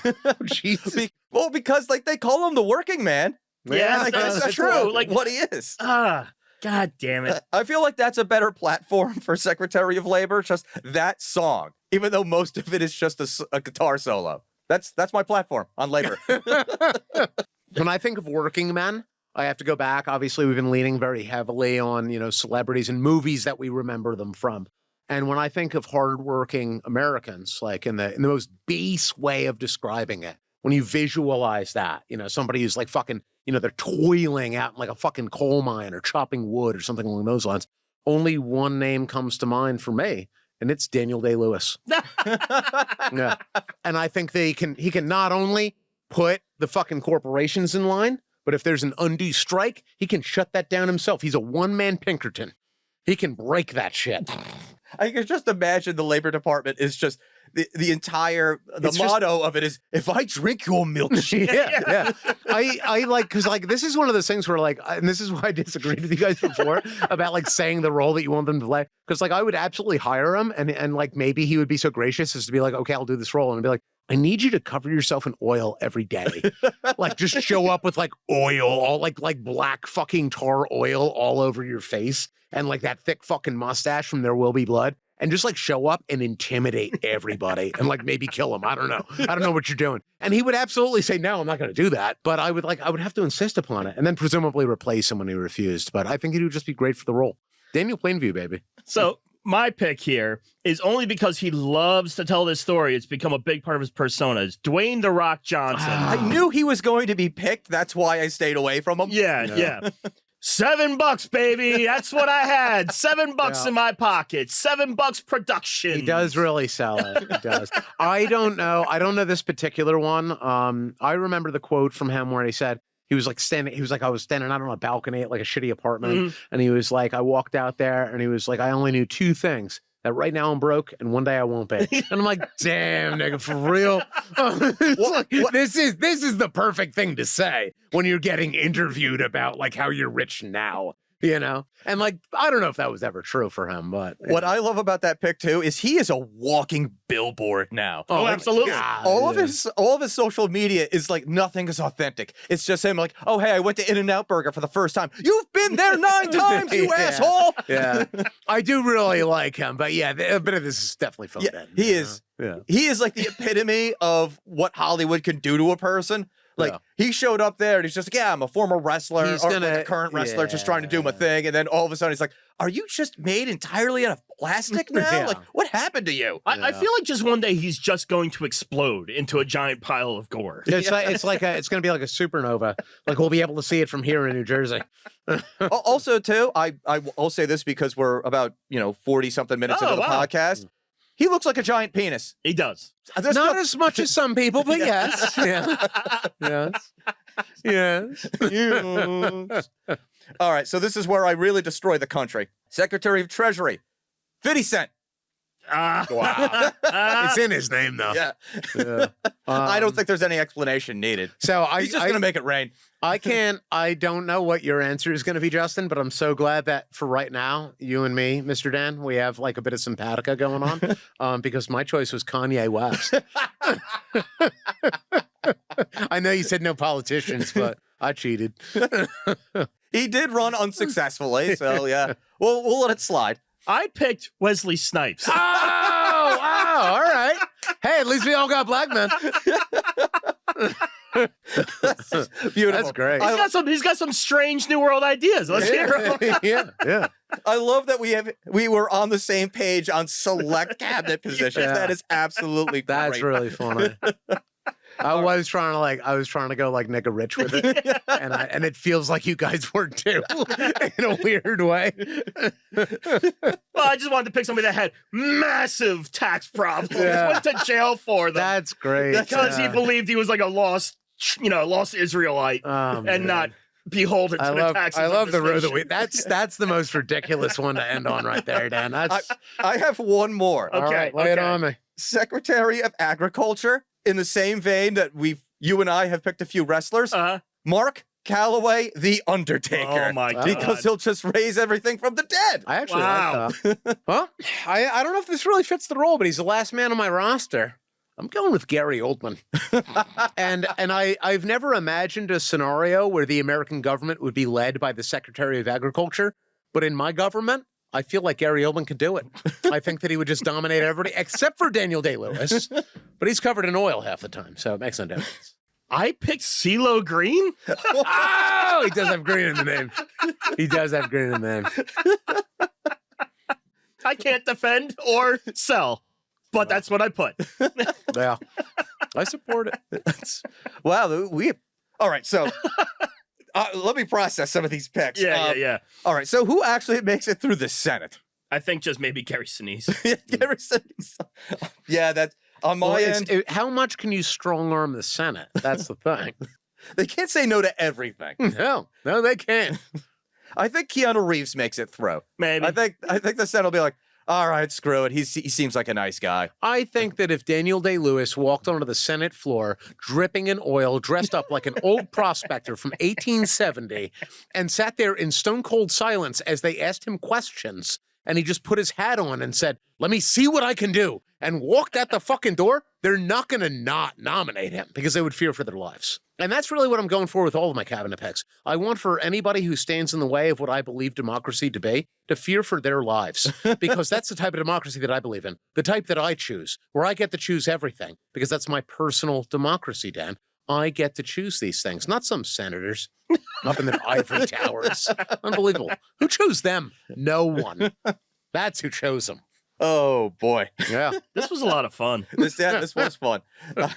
[SPEAKER 2] Jesus.
[SPEAKER 1] Well, because like they call him the working man.
[SPEAKER 3] Yeah,
[SPEAKER 1] Like,
[SPEAKER 3] that's
[SPEAKER 1] that's
[SPEAKER 3] true.
[SPEAKER 1] Like what he is.
[SPEAKER 3] God damn it.
[SPEAKER 1] I feel like that's a better platform for Secretary of Labor. Just that song, even though most of it is just a guitar solo. That's my platform on labor.
[SPEAKER 2] When I think of working men, I have to go back. Obviously, we've been leaning very heavily on, you know, celebrities and movies that we remember them from. And when I think of hardworking Americans, like in the most base way of describing it, when you visualize that, you know, somebody who's like fucking, you know, they're toiling out in like a fucking coal mine or chopping wood or something along those lines, only one name comes to mind for me, and it's Daniel Day-Lewis. Yeah. And I think he can not only put the fucking corporations in line, but if there's an undue strike, he can shut that down himself. He's a one-man Pinkerton. He can break that shit.
[SPEAKER 1] I can just imagine the Labor Department is just the entire motto of it is, if I drink your milkshake.
[SPEAKER 2] Yeah. I like, because like this is one of those things where like, and this is why I disagreed with you guys before about like saying the role that you want them to play. Because like I would absolutely hire him, and like maybe he would be so gracious as to be like, okay, I'll do this role, and I'd be like, I need you to cover yourself in oil every day. Like just show up with like oil, all like black fucking tar oil all over your face, and like that thick fucking mustache from There Will Be Blood. And just like show up and intimidate everybody and like maybe kill him. I don't know what you're doing. And he would absolutely say, no, I'm not going to do that. But I would have to insist upon it and then presumably replace him when he refused. But I think he would just be great for the role. Daniel Plainview, baby.
[SPEAKER 3] So my pick here is only because he loves to tell this story. It's become a big part of his persona. It's Dwayne "The Rock" Johnson.
[SPEAKER 1] I knew he was going to be picked. That's why I stayed away from him.
[SPEAKER 3] Yeah. $7, baby. That's what I had. $7 in my pocket. $7 production.
[SPEAKER 2] He does really sell it. He does. I don't know this particular one. I remember the quote from him where he said, I was standing out on a balcony at like a shitty apartment. And he was like, I walked out there and he was like, I only knew two things. That right now I'm broke and one day I won't be. And I'm like, damn, nigga, for real. This is the perfect thing to say when you're getting interviewed about like how you're rich now, you know? And like, I don't know if that was ever true for him, but
[SPEAKER 1] what I love about that pick too is he is a walking billboard now.
[SPEAKER 3] Oh, absolutely.
[SPEAKER 1] All of his social media is like nothing is authentic. It's just him like, oh hey, I went to In-N-Out Burger for the first time. You've been there 9 times, you asshole.
[SPEAKER 2] Yeah. I do really like him, but yeah, a bit of this is definitely phoned in.
[SPEAKER 1] He is. Yeah. He is like the epitome of what Hollywood can do to a person. Like he showed up there and he's just like, yeah, I'm a former wrestler or like a current wrestler just trying to do my thing. And then all of a sudden he's like, are you just made entirely out of plastic now? Like what happened to you?
[SPEAKER 3] I feel like just one day he's just going to explode into a giant pile of gore.
[SPEAKER 2] It's going to be like a supernova. Like we'll be able to see it from here in New Jersey.
[SPEAKER 1] Also too, I'll say this because we're about, 40 something minutes into the podcast. He looks like a giant penis.
[SPEAKER 3] He does.
[SPEAKER 2] Not as much as some people, but yes. Yeah. Yes.
[SPEAKER 1] All right, so this is where I really destroy the country. Secretary of Treasury, 50 Cent.
[SPEAKER 2] Wow. It's in his name, though.
[SPEAKER 1] Yeah. I don't think there's any explanation needed.
[SPEAKER 2] So
[SPEAKER 1] he's just going to make it rain.
[SPEAKER 2] I don't know what your answer is going to be, Justin, but I'm so glad that for right now, you and me, Mr. Dan, we have like a bit of simpatica going on because my choice was Kanye West. I know you said no politicians, but I cheated.
[SPEAKER 1] He did run unsuccessfully, so yeah. We'll let it slide.
[SPEAKER 3] I picked Wesley Snipes.
[SPEAKER 2] Oh, wow. All right. Hey, at least we all got black men.
[SPEAKER 1] Beautiful.
[SPEAKER 2] That's great.
[SPEAKER 3] He's got some strange New World ideas. Let's hear him.
[SPEAKER 2] Yeah.
[SPEAKER 1] I love that we were on the same page on select cabinet positions.
[SPEAKER 2] Yeah.
[SPEAKER 1] That is absolutely great.
[SPEAKER 2] That's really funny. I was trying to go like nigga rich with it, and it feels like you guys were too, in a weird way.
[SPEAKER 3] Well, I just wanted to pick somebody that had massive tax problems.
[SPEAKER 2] Yeah.
[SPEAKER 3] Went to jail for them.
[SPEAKER 2] That's great
[SPEAKER 3] because he believed he was like a lost Israelite and not beholden to the taxes.
[SPEAKER 2] I love
[SPEAKER 3] of
[SPEAKER 2] the
[SPEAKER 3] this
[SPEAKER 2] road that
[SPEAKER 3] nation.
[SPEAKER 2] we. That's the most ridiculous one to end on right there, Dan. That's
[SPEAKER 1] I have one more.
[SPEAKER 3] Okay,
[SPEAKER 2] all right. Lay it on me.
[SPEAKER 1] Secretary of Agriculture, in the same vein that you and I have picked a few wrestlers. Mark Calloway, the Undertaker.
[SPEAKER 3] Oh my God.
[SPEAKER 1] Because he'll just raise everything from the dead.
[SPEAKER 2] I actually
[SPEAKER 3] Wow.
[SPEAKER 2] like that. Well, I don't know if this really fits the role, but he's the last man on my roster. I'm going with Gary Oldman. and I've never imagined a scenario where the American government would be led by the Secretary of Agriculture, but in my government, I feel like Gary Oldman could do it. I think that he would just dominate everybody, except for Daniel Day-Lewis. But he's covered in oil half the time, so it makes no difference.
[SPEAKER 3] I picked CeeLo Green.
[SPEAKER 2] Oh, he does have green in the name. He does have green in the name.
[SPEAKER 3] I can't defend or sell, but that's what I put.
[SPEAKER 2] Yeah, I support it.
[SPEAKER 1] Wow. All right, so let me process some of these picks.
[SPEAKER 3] Yeah.
[SPEAKER 1] All right, so who actually makes it through the Senate?
[SPEAKER 3] I think just maybe Gary Sinise.
[SPEAKER 1] Yeah, that's on my end.
[SPEAKER 2] How much can you strong arm the Senate? That's the thing.
[SPEAKER 1] They can't say no to everything.
[SPEAKER 2] No, they can't.
[SPEAKER 1] I think Keanu Reeves makes it through.
[SPEAKER 3] Maybe.
[SPEAKER 1] I think the Senate will be like, all right, screw it. He seems like a nice guy.
[SPEAKER 2] I think that if Daniel Day-Lewis walked onto the Senate floor, dripping in oil, dressed up like an old prospector from 1870, and sat there in stone cold silence as they asked him questions, and he just put his hat on and said, "Let me see what I can do," and walked out the fucking door, they're not going to not nominate him because they would fear for their lives. And that's really what I'm going for with all of my cabinet picks. I want for anybody who stands in the way of what I believe democracy to be to fear for their lives, because that's the type of democracy that I believe in, the type that I choose, where I get to choose everything, because that's my personal democracy, Dan. I get to choose these things, not some senators up in their ivory towers. Unbelievable. Who chose them? No one. That's who chose them.
[SPEAKER 1] Oh, boy.
[SPEAKER 2] Yeah.
[SPEAKER 3] This was a lot of fun.
[SPEAKER 1] This was fun. I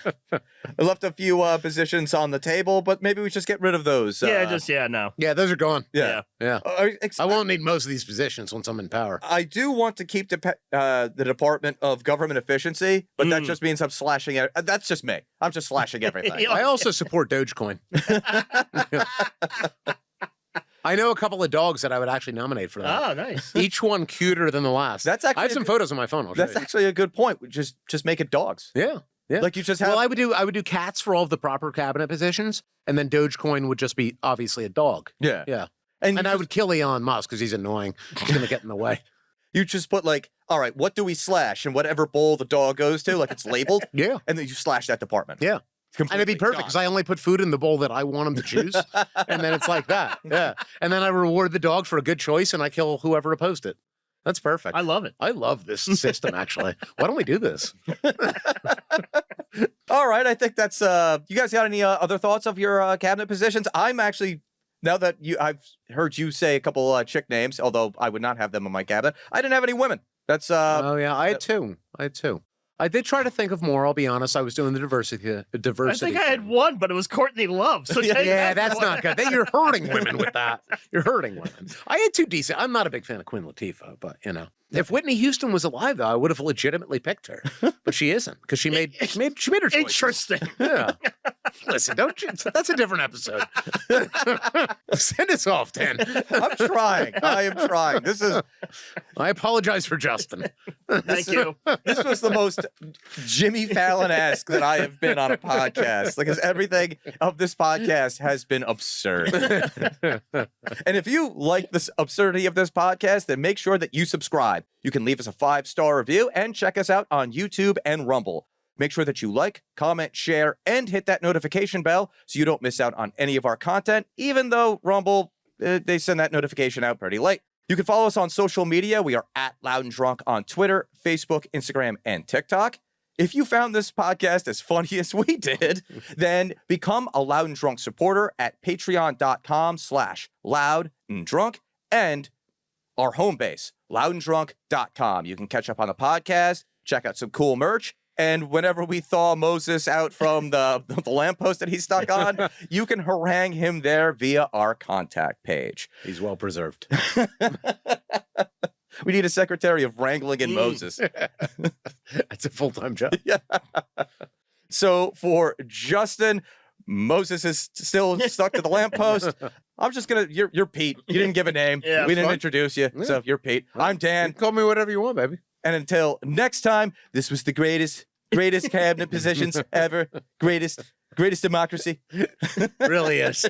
[SPEAKER 1] left a few positions on the table, but maybe we just get rid of those.
[SPEAKER 3] No.
[SPEAKER 2] Yeah, those are gone.
[SPEAKER 1] Yeah.
[SPEAKER 2] Yeah. I won't need most of these positions once I'm in power.
[SPEAKER 1] I do want to keep the Department of Government Efficiency, but that just means I'm slashing it. That's just me. I'm just slashing everything.
[SPEAKER 2] I also support Dogecoin. I know a couple of dogs that I would actually nominate for that.
[SPEAKER 3] Oh, nice.
[SPEAKER 2] Each one cuter than the last.
[SPEAKER 1] That's actually
[SPEAKER 2] I have some photos on my phone.
[SPEAKER 1] That's actually a good point. Just make it dogs.
[SPEAKER 2] Yeah.
[SPEAKER 1] Like you just have.
[SPEAKER 2] Well, I would do cats for all of the proper cabinet positions, and then Dogecoin would just be obviously a dog.
[SPEAKER 1] Yeah.
[SPEAKER 2] Yeah.
[SPEAKER 1] And
[SPEAKER 2] I would kill Elon Musk because he's annoying. He's gonna get in the way.
[SPEAKER 1] You just put like, all right, what do we slash? And whatever bowl the dog goes to, like it's labeled.
[SPEAKER 2] Yeah.
[SPEAKER 1] And then you slash that department.
[SPEAKER 2] Yeah. And it'd be perfect because I only put food in the bowl that I want him to choose. And then it's like that. Yeah. And then I reward the dog for a good choice and I kill whoever opposed it. That's perfect.
[SPEAKER 3] I love it.
[SPEAKER 2] I love this system, actually. Why don't we do this?
[SPEAKER 1] All right. I think that's, you guys got any other thoughts of your cabinet positions? I'm actually, now that I've heard you say a couple chick names, although I would not have them in my cabinet. I didn't have any women. That's,
[SPEAKER 2] oh yeah, I had two. I did try to think of more. I'll be honest. I was doing the diversity.
[SPEAKER 3] I think I had one, but it was Courtney Love. So
[SPEAKER 2] yeah, that's not good. You're hurting women with that. You're hurting women. I had two decent. I'm not a big fan of Queen Latifah, but you know, if Whitney Houston was alive, though, I would have legitimately picked her. But she isn't because she made her choice.
[SPEAKER 3] Interesting.
[SPEAKER 2] Yeah. Listen, don't you? That's a different episode. Send us off, Dan.
[SPEAKER 1] I'm trying. I am trying.
[SPEAKER 2] I apologize for Justin.
[SPEAKER 3] Thank you.
[SPEAKER 1] This was the most Jimmy Fallon-esque that I have been on a podcast. Because everything of this podcast has been absurd. And if you like this absurdity of this podcast, then make sure that you subscribe. You can leave us a 5-star review and check us out on YouTube and Rumble. Make sure that you like, comment, share, and hit that notification bell so you don't miss out on any of our content, even though Rumble, they send that notification out pretty late. You can follow us on social media. We are at Loud and Drunk on Twitter, Facebook, Instagram, and TikTok. If you found this podcast as funny as we did, then become a Loud and Drunk supporter at patreon.com/loudanddrunk and our home base, loudanddrunk.com. You can catch up on the podcast, check out some cool merch, and whenever we thaw Moses out from the lamppost that he's stuck on, you can harangue him there via our contact page.
[SPEAKER 2] He's well preserved.
[SPEAKER 1] We need a secretary of wrangling in Moses.
[SPEAKER 2] That's a full-time job.
[SPEAKER 1] Yeah. So for Justin, Moses is still stuck to the lamppost. I'm just gonna. You're Pete. You didn't give a name.
[SPEAKER 3] Yeah,
[SPEAKER 1] we didn't
[SPEAKER 2] fine.
[SPEAKER 1] introduce you, so you're Pete. I'm
[SPEAKER 2] You
[SPEAKER 1] Dan.
[SPEAKER 2] can call me whatever you want, baby.
[SPEAKER 1] And until next time, this was the greatest cabinet positions ever. Greatest democracy.
[SPEAKER 2] Really is.